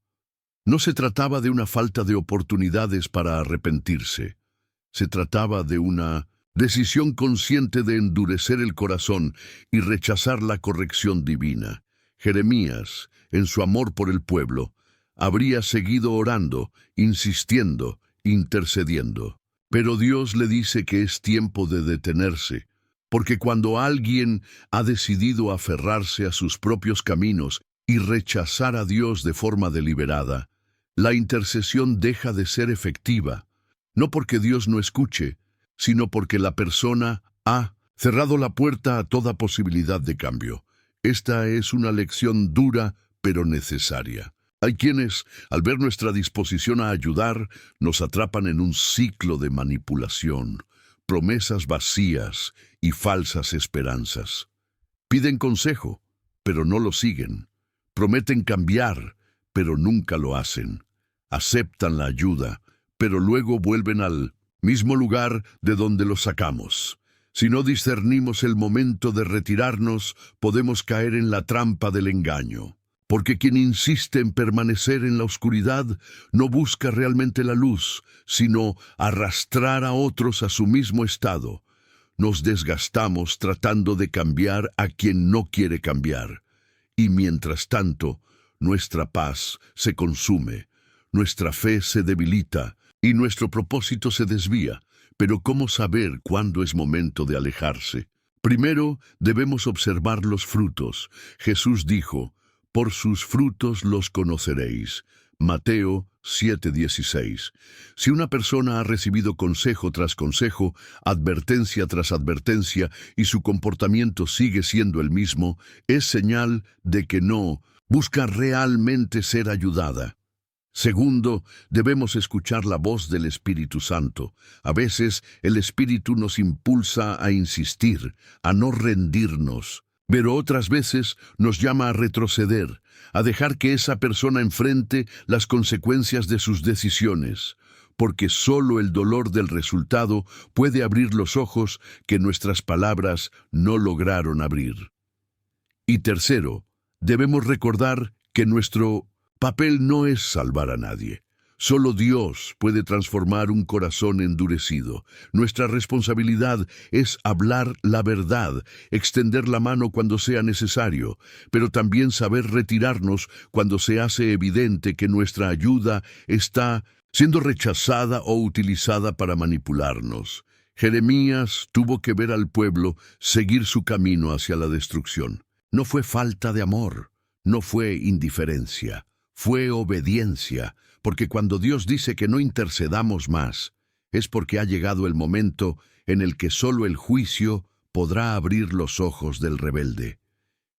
No se trataba de una falta de oportunidades para arrepentirse. Se trataba de una decisión consciente de endurecer el corazón y rechazar la corrección divina. Jeremías, en su amor por el pueblo, habría seguido orando, insistiendo, intercediendo. Pero Dios le dice que es tiempo de detenerse, porque cuando alguien ha decidido aferrarse a sus propios caminos y rechazar a Dios de forma deliberada, la intercesión deja de ser efectiva, no porque Dios no escuche, sino porque la persona ha cerrado la puerta a toda posibilidad de cambio. Esta es una lección dura, pero necesaria. Hay quienes, al ver nuestra disposición a ayudar, nos atrapan en un ciclo de manipulación, promesas vacías y falsas esperanzas. Piden consejo, pero no lo siguen. Prometen cambiar, pero nunca lo hacen. Aceptan la ayuda, pero luego vuelven al mismo lugar de donde los sacamos. Si no discernimos el momento de retirarnos, podemos caer en la trampa del engaño. Porque quien insiste en permanecer en la oscuridad no busca realmente la luz, sino arrastrar a otros a su mismo estado. Nos desgastamos tratando de cambiar a quien no quiere cambiar. Y mientras tanto, nuestra paz se consume, nuestra fe se debilita y nuestro propósito se desvía. Pero ¿cómo saber cuándo es momento de alejarse? Primero, debemos observar los frutos. Jesús dijo: por sus frutos los conoceréis. Mateo 7:16. Si una persona ha recibido consejo tras consejo, advertencia tras advertencia, y su comportamiento sigue siendo el mismo, es señal de que no busca realmente ser ayudada. Segundo, debemos escuchar la voz del Espíritu Santo. A veces el Espíritu nos impulsa a insistir, a no rendirnos. Pero otras veces nos llama a retroceder, a dejar que esa persona enfrente las consecuencias de sus decisiones, porque solo el dolor del resultado puede abrir los ojos que nuestras palabras no lograron abrir. Y tercero, debemos recordar que nuestro papel no es salvar a nadie. Solo Dios puede transformar un corazón endurecido. Nuestra responsabilidad es hablar la verdad, extender la mano cuando sea necesario, pero también saber retirarnos cuando se hace evidente que nuestra ayuda está siendo rechazada o utilizada para manipularnos. Jeremías tuvo que ver al pueblo seguir su camino hacia la destrucción. No fue falta de amor, no fue indiferencia, fue obediencia. Porque cuando Dios dice que no intercedamos más, es porque ha llegado el momento en el que solo el juicio podrá abrir los ojos del rebelde.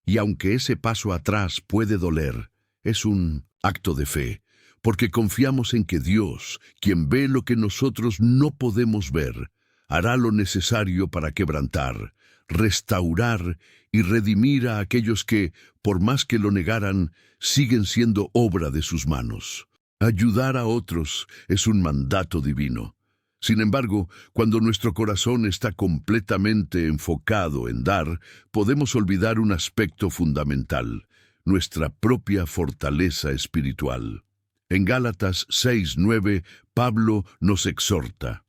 Y aunque ese paso atrás puede doler, es un acto de fe, porque confiamos en que Dios, quien ve lo que nosotros no podemos ver, hará lo necesario para quebrantar, restaurar y redimir a aquellos que, por más que lo negaran, siguen siendo obra de sus manos. Ayudar a otros es un mandato divino. Sin embargo, cuando nuestro corazón está completamente enfocado en dar, podemos olvidar un aspecto fundamental: nuestra propia fortaleza espiritual. En Gálatas 6:9, Pablo nos exhorta: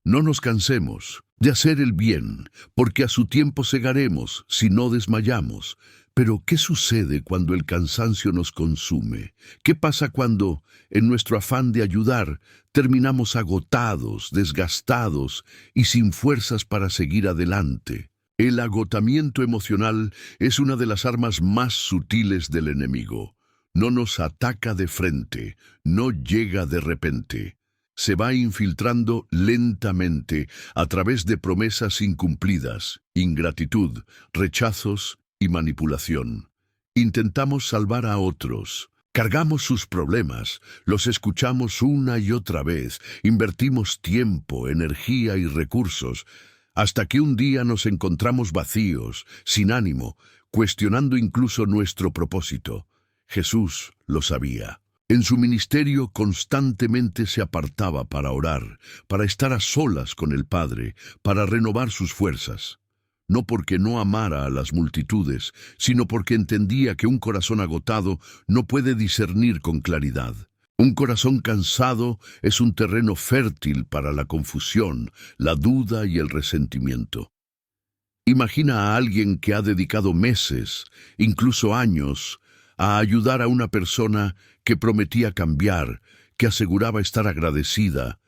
no nos cansemos de hacer el bien, porque a su tiempo segaremos si no desmayamos. Pero, ¿qué sucede cuando el cansancio nos consume? ¿Qué pasa cuando, en nuestro afán de ayudar, terminamos agotados, desgastados y sin fuerzas para seguir adelante? El agotamiento emocional es una de las armas más sutiles del enemigo. No nos ataca de frente, no llega de repente. Se va infiltrando lentamente a través de promesas incumplidas, ingratitud, rechazos y manipulación. Intentamos salvar a otros, cargamos sus problemas, los escuchamos una y otra vez, invertimos tiempo, energía y recursos, hasta que un día nos encontramos vacíos, sin ánimo, cuestionando incluso nuestro propósito. Jesús lo sabía. En su ministerio constantemente se apartaba para orar, para estar a solas con el Padre, para renovar sus fuerzas. No porque no amara a las multitudes, sino porque entendía que un corazón agotado no puede discernir con claridad. Un corazón cansado es un terreno fértil para la confusión, la duda y el resentimiento. Imagina a alguien que ha dedicado meses, incluso años, a ayudar a una persona que prometía cambiar, que aseguraba estar agradecida,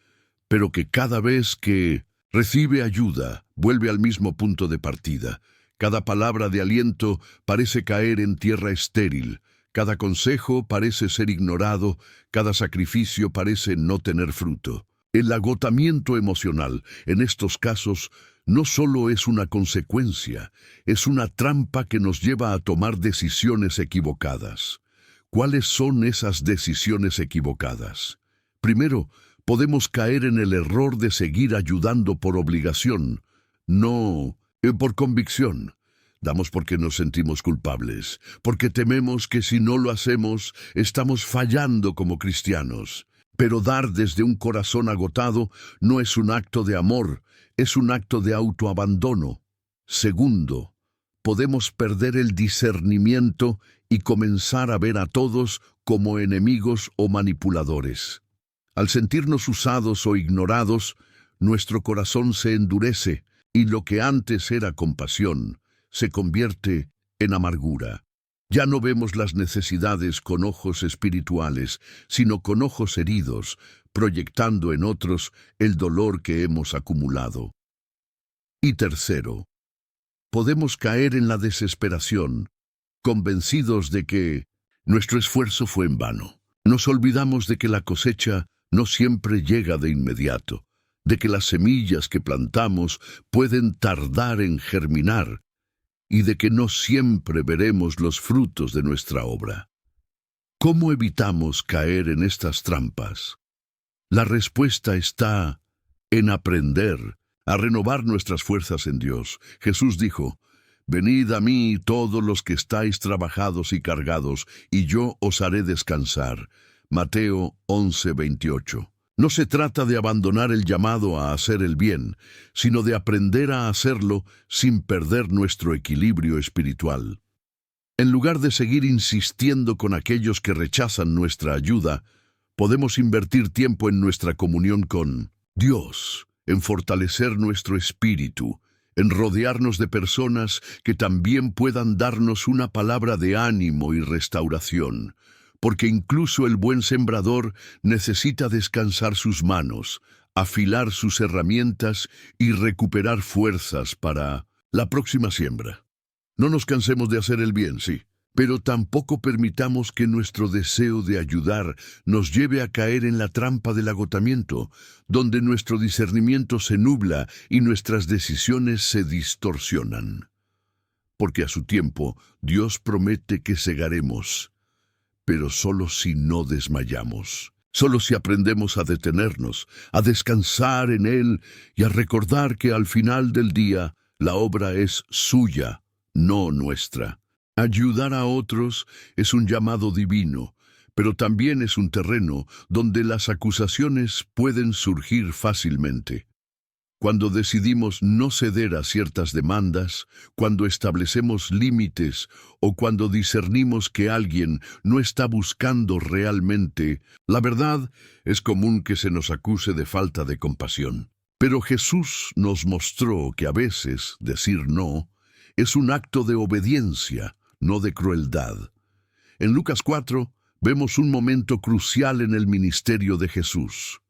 pero que cada vez que recibe ayuda, vuelve al mismo punto de partida. Cada palabra de aliento parece caer en tierra estéril, cada consejo parece ser ignorado, cada sacrificio parece no tener fruto. El agotamiento emocional, en estos casos, no solo es una consecuencia, es una trampa que nos lleva a tomar decisiones equivocadas. ¿Cuáles son esas decisiones equivocadas? Primero, podemos caer en el error de seguir ayudando por obligación, no por convicción. Damos porque nos sentimos culpables, porque tememos que si no lo hacemos, estamos fallando como cristianos. Pero dar desde un corazón agotado no es un acto de amor, es un acto de autoabandono. Segundo, podemos perder el discernimiento y comenzar a ver a todos como enemigos o manipuladores. Al sentirnos usados o ignorados, nuestro corazón se endurece y lo que antes era compasión se convierte en amargura. Ya no vemos las necesidades con ojos espirituales, sino con ojos heridos, proyectando en otros el dolor que hemos acumulado. Y tercero, podemos caer en la desesperación, convencidos de que nuestro esfuerzo fue en vano. Nos olvidamos de que la cosecha no siempre llega de inmediato, de que las semillas que plantamos pueden tardar en germinar, y de que no siempre veremos los frutos de nuestra obra. ¿Cómo evitamos caer en estas trampas? La respuesta está en aprender a renovar nuestras fuerzas en Dios. Jesús dijo: «Venid a mí todos los que estáis trabajados y cargados, y yo os haré descansar». Mateo 11:28. No se trata de abandonar el llamado a hacer el bien, sino de aprender a hacerlo sin perder nuestro equilibrio espiritual. En lugar de seguir insistiendo con aquellos que rechazan nuestra ayuda, podemos invertir tiempo en nuestra comunión con Dios, en fortalecer nuestro espíritu, en rodearnos de personas que también puedan darnos una palabra de ánimo y restauración. Porque incluso el buen sembrador necesita descansar sus manos, afilar sus herramientas y recuperar fuerzas para la próxima siembra. No nos cansemos de hacer el bien, sí, pero tampoco permitamos que nuestro deseo de ayudar nos lleve a caer en la trampa del agotamiento, donde nuestro discernimiento se nubla y nuestras decisiones se distorsionan. Porque a su tiempo Dios promete que segaremos, pero solo si no desmayamos, solo si aprendemos a detenernos, a descansar en Él y a recordar que al final del día La obra es suya, no nuestra. Ayudar a otros es un llamado divino, pero también es un terreno donde las acusaciones pueden surgir fácilmente. Cuando decidimos no ceder a ciertas demandas, cuando establecemos límites o cuando discernimos que alguien no está buscando realmente, la verdad es común que se nos acuse de falta de compasión. Pero Jesús nos mostró que a veces decir no es un acto de obediencia, no de crueldad. En Lucas 4 vemos un momento crucial en el ministerio de Jesús.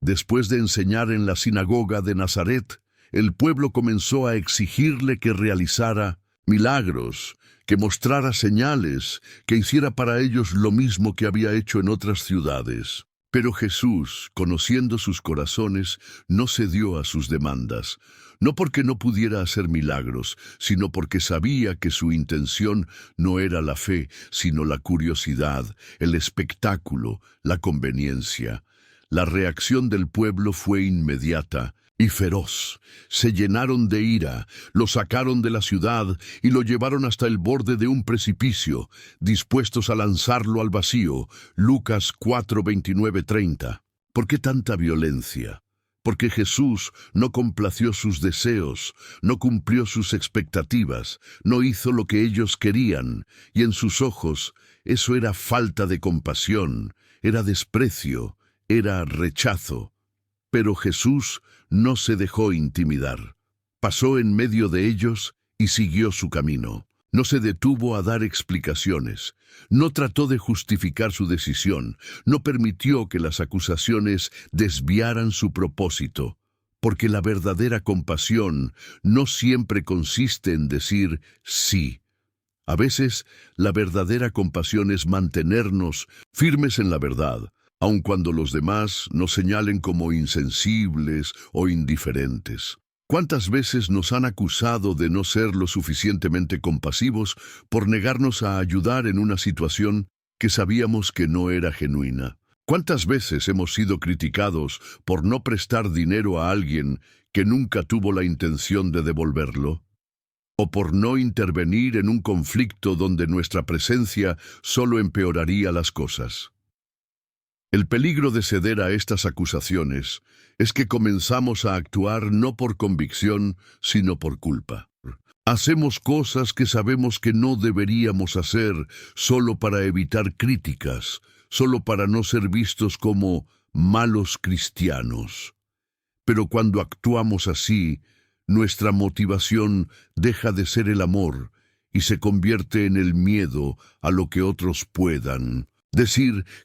Después de enseñar en la sinagoga de Nazaret, el pueblo comenzó a exigirle que realizara milagros, que mostrara señales, que hiciera para ellos lo mismo que había hecho en otras ciudades. Pero Jesús, conociendo sus corazones, no cedió a sus demandas, no porque no pudiera hacer milagros, sino porque sabía que su intención no era la fe, sino la curiosidad, el espectáculo, la conveniencia. La reacción del pueblo fue inmediata y feroz. Se llenaron de ira, lo sacaron de la ciudad y lo llevaron hasta el borde de un precipicio, dispuestos a lanzarlo al vacío. Lucas 4, 29, 30. ¿Por qué tanta violencia? Porque Jesús no complació sus deseos, no cumplió sus expectativas, no hizo lo que ellos querían, y en sus ojos eso era falta de compasión, era desprecio, era rechazo. Pero Jesús no se dejó intimidar. Pasó en medio de ellos y siguió su camino. No se detuvo a dar explicaciones. No trató de justificar su decisión. No permitió que las acusaciones desviaran su propósito. Porque la verdadera compasión no siempre consiste en decir sí. A veces, la verdadera compasión es mantenernos firmes en la verdad, aun cuando los demás nos señalen como insensibles o indiferentes. ¿Cuántas veces nos han acusado de no ser lo suficientemente compasivos por negarnos a ayudar en una situación que sabíamos que no era genuina? ¿Cuántas veces hemos sido criticados por no prestar dinero a alguien que nunca tuvo la intención de devolverlo? ¿O por no intervenir en un conflicto donde nuestra presencia solo empeoraría las cosas? El peligro de ceder a estas acusaciones es que comenzamos a actuar no por convicción, sino por culpa. Hacemos cosas que sabemos que no deberíamos hacer solo para evitar críticas, solo para no ser vistos como malos cristianos. Pero cuando actuamos así, nuestra motivación deja de ser el amor y se convierte en el miedo a lo que otros puedan.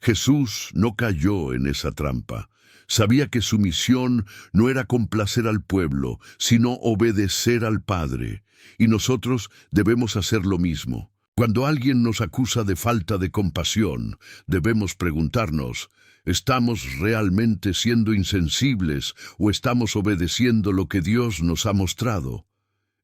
Jesús no cayó en esa trampa. Sabía que su misión no era complacer al pueblo, sino obedecer al Padre. Y nosotros debemos hacer lo mismo. Cuando alguien nos acusa de falta de compasión, debemos preguntarnos, ¿estamos realmente siendo insensibles o estamos obedeciendo lo que Dios nos ha mostrado?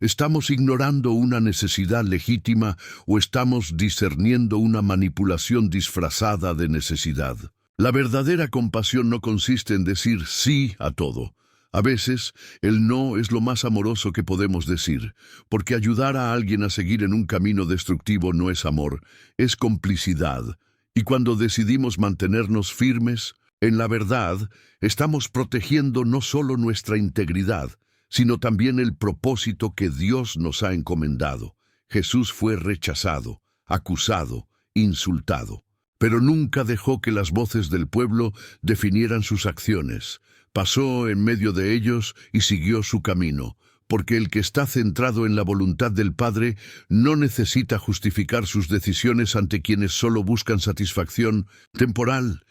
¿Estamos ignorando una necesidad legítima o estamos discerniendo una manipulación disfrazada de necesidad? La verdadera compasión no consiste en decir sí a todo. A veces, el no es lo más amoroso que podemos decir, porque ayudar a alguien a seguir en un camino destructivo no es amor, es complicidad. Y cuando decidimos mantenernos firmes, en la verdad, estamos protegiendo no solo nuestra integridad, sino también el propósito que Dios nos ha encomendado. Jesús fue rechazado, acusado, insultado, pero nunca dejó que las voces del pueblo definieran sus acciones. Pasó en medio de ellos y siguió su camino, porque el que está centrado en la voluntad del Padre no necesita justificar sus decisiones ante quienes solo buscan satisfacción temporal.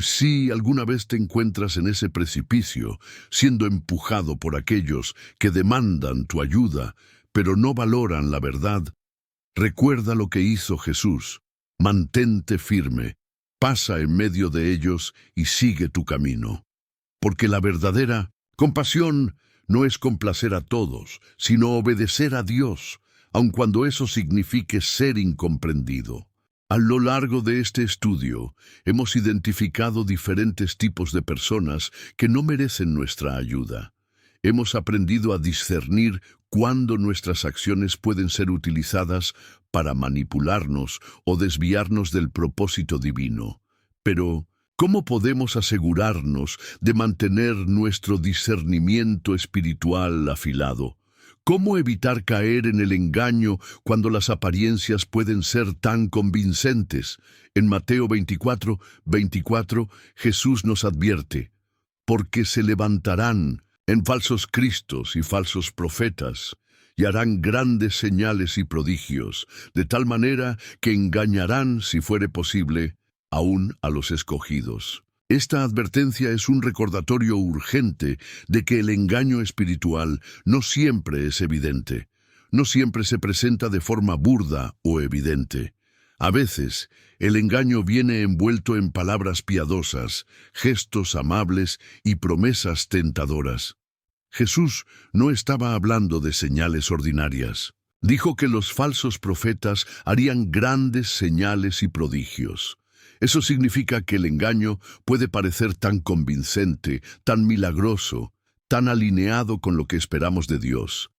Si alguna vez te encuentras en ese precipicio, siendo empujado por aquellos que demandan tu ayuda, pero no valoran la verdad, recuerda lo que hizo Jesús. Mantente firme, pasa en medio de ellos y sigue tu camino. Porque la verdadera compasión no es complacer a todos, sino obedecer a Dios, aun cuando eso signifique ser incomprendido. A lo largo de este estudio, hemos identificado diferentes tipos de personas que no merecen nuestra ayuda. Hemos aprendido a discernir cuándo nuestras acciones pueden ser utilizadas para manipularnos o desviarnos del propósito divino. Pero, ¿cómo podemos asegurarnos de mantener nuestro discernimiento espiritual afilado? ¿Cómo evitar caer en el engaño cuando las apariencias pueden ser tan convincentes? En Mateo 24:24, Jesús nos advierte: porque se levantarán en falsos cristos y falsos profetas, y harán grandes señales y prodigios, de tal manera que engañarán, si fuere posible, aún a los escogidos. Esta advertencia es un recordatorio urgente de que el engaño espiritual no siempre es evidente, no siempre se presenta de forma burda o evidente. A veces, el engaño viene envuelto en palabras piadosas, gestos amables y promesas tentadoras. Jesús no estaba hablando de señales ordinarias. Dijo que los falsos profetas harían grandes señales y prodigios. Eso significa que el engaño puede parecer tan convincente, tan milagroso, tan alineado con lo que esperamos de Dios,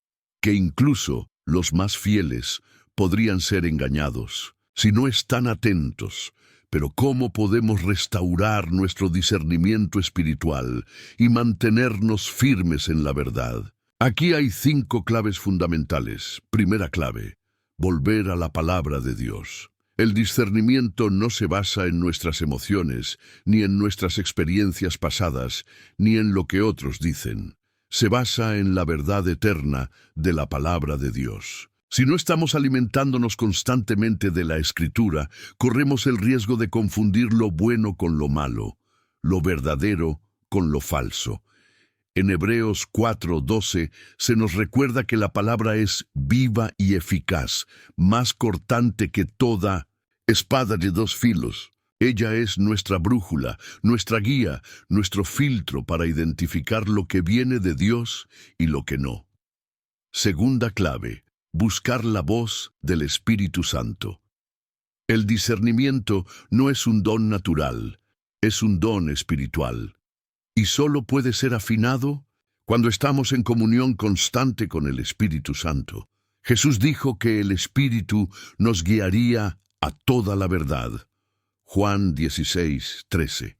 que incluso los más fieles podrían ser engañados si no están atentos. Pero ¿cómo podemos restaurar nuestro discernimiento espiritual y mantenernos firmes en la verdad? Aquí hay 5 claves fundamentales. Primera clave: volver a la palabra de Dios. El discernimiento no se basa en nuestras emociones, ni en nuestras experiencias pasadas, ni en lo que otros dicen. Se basa en la verdad eterna de la palabra de Dios. Si no estamos alimentándonos constantemente de la Escritura, corremos el riesgo de confundir lo bueno con lo malo, lo verdadero con lo falso. En Hebreos 4:12 se nos recuerda que la palabra es viva y eficaz, más cortante que toda espada de 2 filos. Ella es nuestra brújula, nuestra guía, nuestro filtro para identificar lo que viene de Dios y lo que no. Segunda clave: buscar la voz del Espíritu Santo. El discernimiento no es un don natural, es un don espiritual. Y solo puede ser afinado cuando estamos en comunión constante con el Espíritu Santo. Jesús dijo que el Espíritu nos guiaría a toda la verdad. Juan 16:13.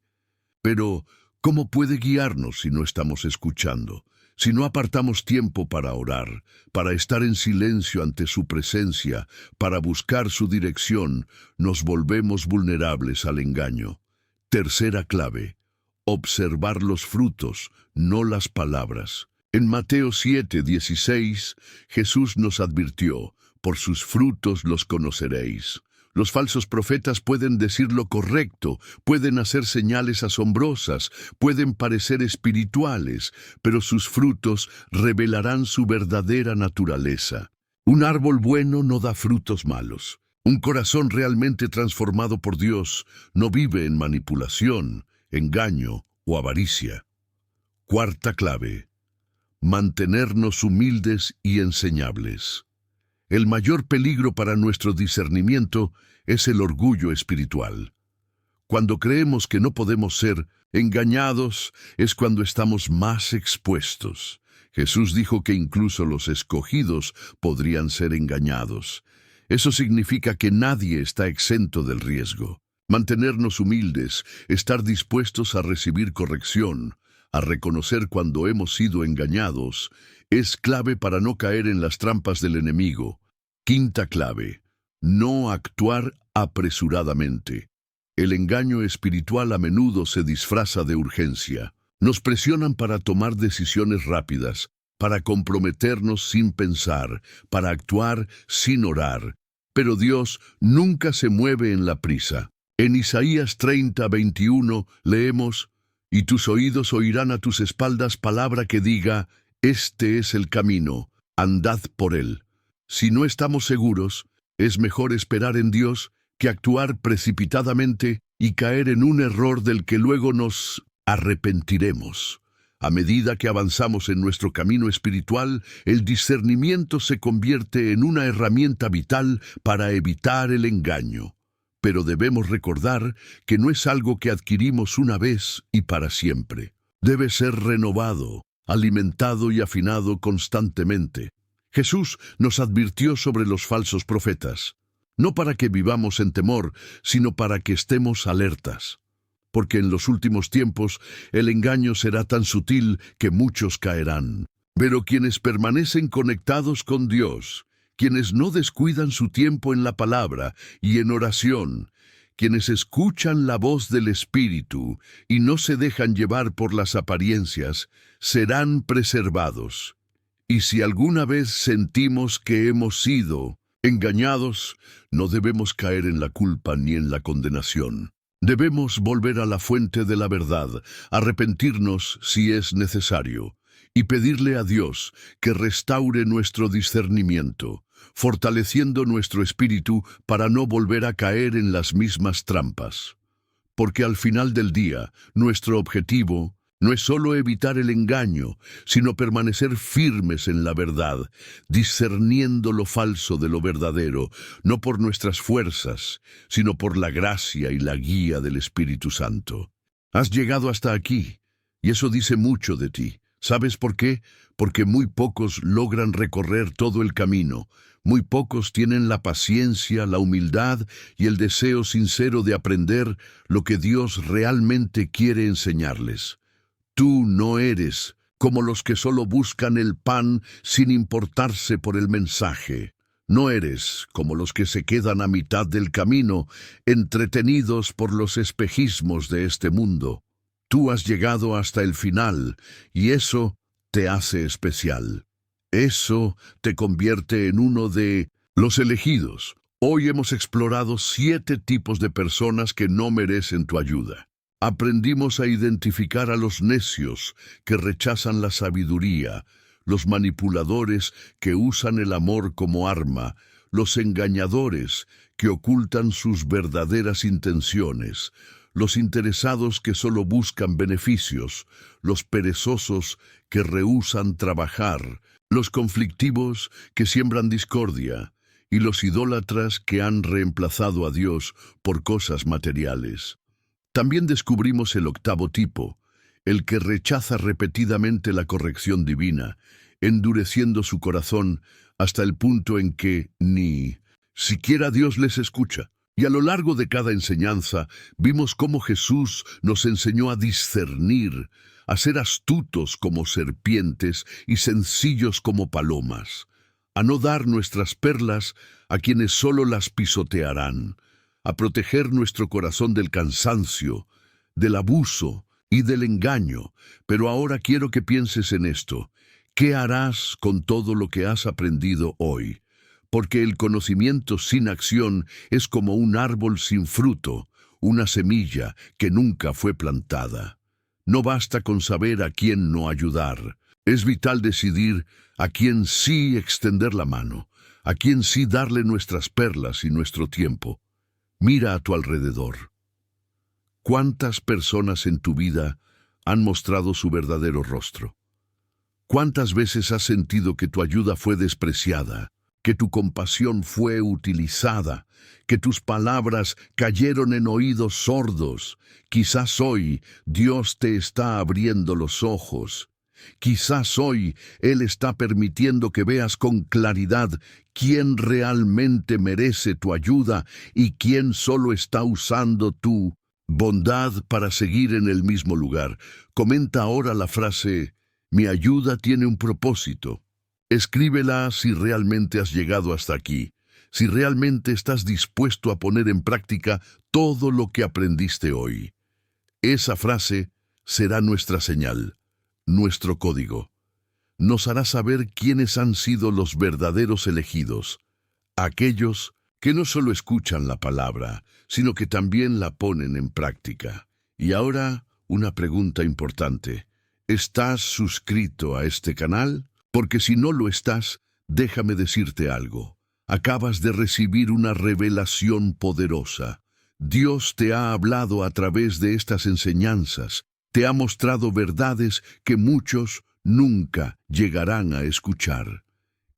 Pero, ¿cómo puede guiarnos si no estamos escuchando? Si no apartamos tiempo para orar, para estar en silencio ante su presencia, para buscar su dirección, nos volvemos vulnerables al engaño. Tercera clave: observar los frutos, no las palabras. En Mateo 7:16, Jesús nos advirtió: por sus frutos los conoceréis. Los falsos profetas pueden decir lo correcto, pueden hacer señales asombrosas, pueden parecer espirituales, pero sus frutos revelarán su verdadera naturaleza. Un árbol bueno no da frutos malos. Un corazón realmente transformado por Dios no vive en manipulación, engaño o avaricia. Cuarta clave: mantenernos humildes y enseñables. El mayor peligro para nuestro discernimiento es el orgullo espiritual. Cuando creemos que no podemos ser engañados, es cuando estamos más expuestos. Jesús dijo que incluso los escogidos podrían ser engañados. Eso significa que nadie está exento del riesgo. Mantenernos humildes, estar dispuestos a recibir corrección, a reconocer cuando hemos sido engañados, es clave para no caer en las trampas del enemigo. Quinta clave: no actuar apresuradamente. El engaño espiritual a menudo se disfraza de urgencia. Nos presionan para tomar decisiones rápidas, para comprometernos sin pensar, para actuar sin orar. Pero Dios nunca se mueve en la prisa. En Isaías 30:21 leemos: y tus oídos oirán a tus espaldas palabra que diga: este es el camino, andad por él. Si no estamos seguros, es mejor esperar en Dios que actuar precipitadamente y caer en un error del que luego nos arrepentiremos. A medida que avanzamos en nuestro camino espiritual, el discernimiento se convierte en una herramienta vital para evitar el engaño. Pero debemos recordar que no es algo que adquirimos una vez y para siempre. Debe ser renovado, alimentado y afinado constantemente. Jesús nos advirtió sobre los falsos profetas, no para que vivamos en temor, sino para que estemos alertas. Porque en los últimos tiempos el engaño será tan sutil que muchos caerán. Pero quienes permanecen conectados con Dios, quienes no descuidan su tiempo en la palabra y en oración, quienes escuchan la voz del Espíritu y no se dejan llevar por las apariencias, serán preservados. Y si alguna vez sentimos que hemos sido engañados, no debemos caer en la culpa ni en la condenación. Debemos volver a la fuente de la verdad, arrepentirnos si es necesario, y pedirle a Dios que restaure nuestro discernimiento, fortaleciendo nuestro espíritu para no volver a caer en las mismas trampas. Porque al final del día, nuestro objetivo no es solo evitar el engaño, sino permanecer firmes en la verdad, discerniendo lo falso de lo verdadero, no por nuestras fuerzas, sino por la gracia y la guía del Espíritu Santo. Has llegado hasta aquí, y eso dice mucho de ti. ¿Sabes por qué? Porque muy pocos logran recorrer todo el camino. Muy pocos tienen la paciencia, la humildad y el deseo sincero de aprender lo que Dios realmente quiere enseñarles. Tú no eres como los que solo buscan el pan sin importarse por el mensaje. No eres como los que se quedan a mitad del camino, entretenidos por los espejismos de este mundo. Tú has llegado hasta el final, y eso te hace especial. Eso te convierte en uno de los elegidos. Hoy hemos explorado 7 tipos de personas que no merecen tu ayuda. Aprendimos a identificar a los necios que rechazan la sabiduría, los manipuladores que usan el amor como arma, los engañadores que ocultan sus verdaderas intenciones, los interesados que solo buscan beneficios, los perezosos que rehúsan trabajar, los conflictivos que siembran discordia, y los idólatras que han reemplazado a Dios por cosas materiales. También descubrimos el 8º tipo, el que rechaza repetidamente la corrección divina, endureciendo su corazón hasta el punto en que ni siquiera Dios les escucha. Y a lo largo de cada enseñanza vimos cómo Jesús nos enseñó a discernir, a ser astutos como serpientes y sencillos como palomas, a no dar nuestras perlas a quienes solo las pisotearán, a proteger nuestro corazón del cansancio, del abuso y del engaño. Pero ahora quiero que pienses en esto. ¿Qué harás con todo lo que has aprendido hoy? Porque el conocimiento sin acción es como un árbol sin fruto, una semilla que nunca fue plantada. No basta con saber a quién no ayudar. Es vital decidir a quién sí extender la mano, a quién sí darle nuestras perlas y nuestro tiempo. Mira a tu alrededor. ¿Cuántas personas en tu vida han mostrado su verdadero rostro? ¿Cuántas veces has sentido que tu ayuda fue despreciada, que tu compasión fue utilizada, que tus palabras cayeron en oídos sordos? Quizás hoy Dios te está abriendo los ojos. Quizás hoy Él está permitiendo que veas con claridad quién realmente merece tu ayuda y quién solo está usando tu bondad para seguir en el mismo lugar. Comenta ahora la frase: mi ayuda tiene un propósito. Escríbela si realmente has llegado hasta aquí, si realmente estás dispuesto a poner en práctica todo lo que aprendiste hoy. Esa frase será nuestra señal, nuestro código. Nos hará saber quiénes han sido los verdaderos elegidos, aquellos que no solo escuchan la palabra, sino que también la ponen en práctica. Y ahora, una pregunta importante. ¿Estás suscrito a este canal? Porque si no lo estás, déjame decirte algo. Acabas de recibir una revelación poderosa. Dios te ha hablado a través de estas enseñanzas. Te ha mostrado verdades que muchos nunca llegarán a escuchar.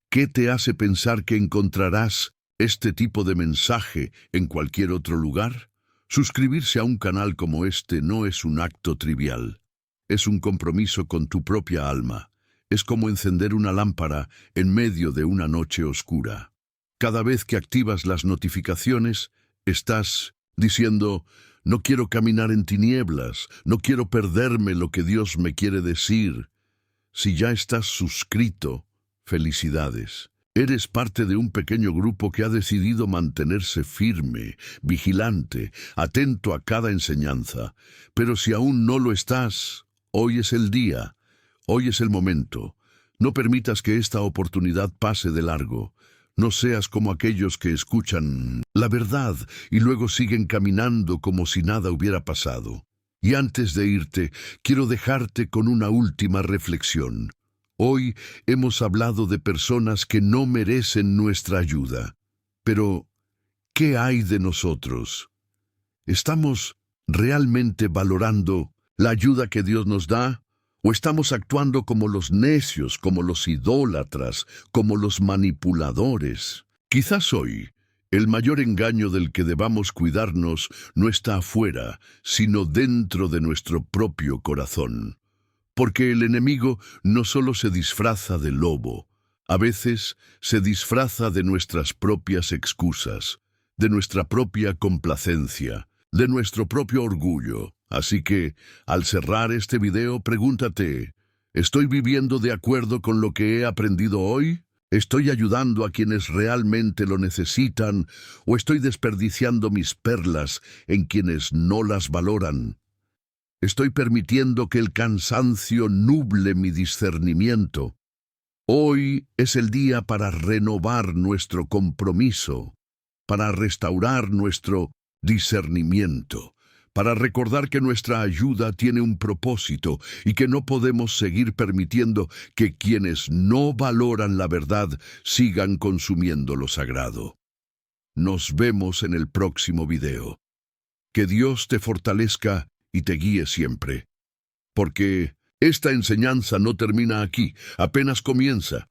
¿Qué te hace pensar que encontrarás este tipo de mensaje en cualquier otro lugar? Suscribirse a un canal como este no es un acto trivial. Es un compromiso con tu propia alma. es como encender una lámpara en medio de una noche oscura. Cada vez que activas las notificaciones, estás diciendo: no quiero caminar en tinieblas, no quiero perderme lo que Dios me quiere decir. Si ya estás suscrito, felicidades. Eres parte de un pequeño grupo que ha decidido mantenerse firme, vigilante, atento a cada enseñanza. Pero si aún no lo estás, hoy es el día, hoy es el momento. No permitas que esta oportunidad pase de largo. No seas como aquellos que escuchan la verdad y luego siguen caminando como si nada hubiera pasado. Y antes de irte, quiero dejarte con una última reflexión. Hoy hemos hablado de personas que no merecen nuestra ayuda. Pero, ¿qué hay de nosotros? ¿Estamos realmente valorando la ayuda que Dios nos da? ¿O estamos actuando como los necios, como los idólatras, como los manipuladores? Quizás hoy el mayor engaño del que debamos cuidarnos no está afuera, sino dentro de nuestro propio corazón. Porque el enemigo no solo se disfraza de lobo, a veces se disfraza de nuestras propias excusas, de nuestra propia complacencia, de nuestro propio orgullo. Así que, al cerrar este video, pregúntate: ¿estoy viviendo de acuerdo con lo que he aprendido hoy? ¿Estoy ayudando a quienes realmente lo necesitan o estoy desperdiciando mis perlas en quienes no las valoran? ¿Estoy permitiendo que el cansancio nuble mi discernimiento? Hoy es el día para renovar nuestro compromiso, para restaurar nuestro discernimiento, para recordar que nuestra ayuda tiene un propósito y que no podemos seguir permitiendo que quienes no valoran la verdad sigan consumiendo lo sagrado. Nos vemos en el próximo video. Que Dios te fortalezca y te guíe siempre. Porque esta enseñanza no termina aquí, apenas comienza.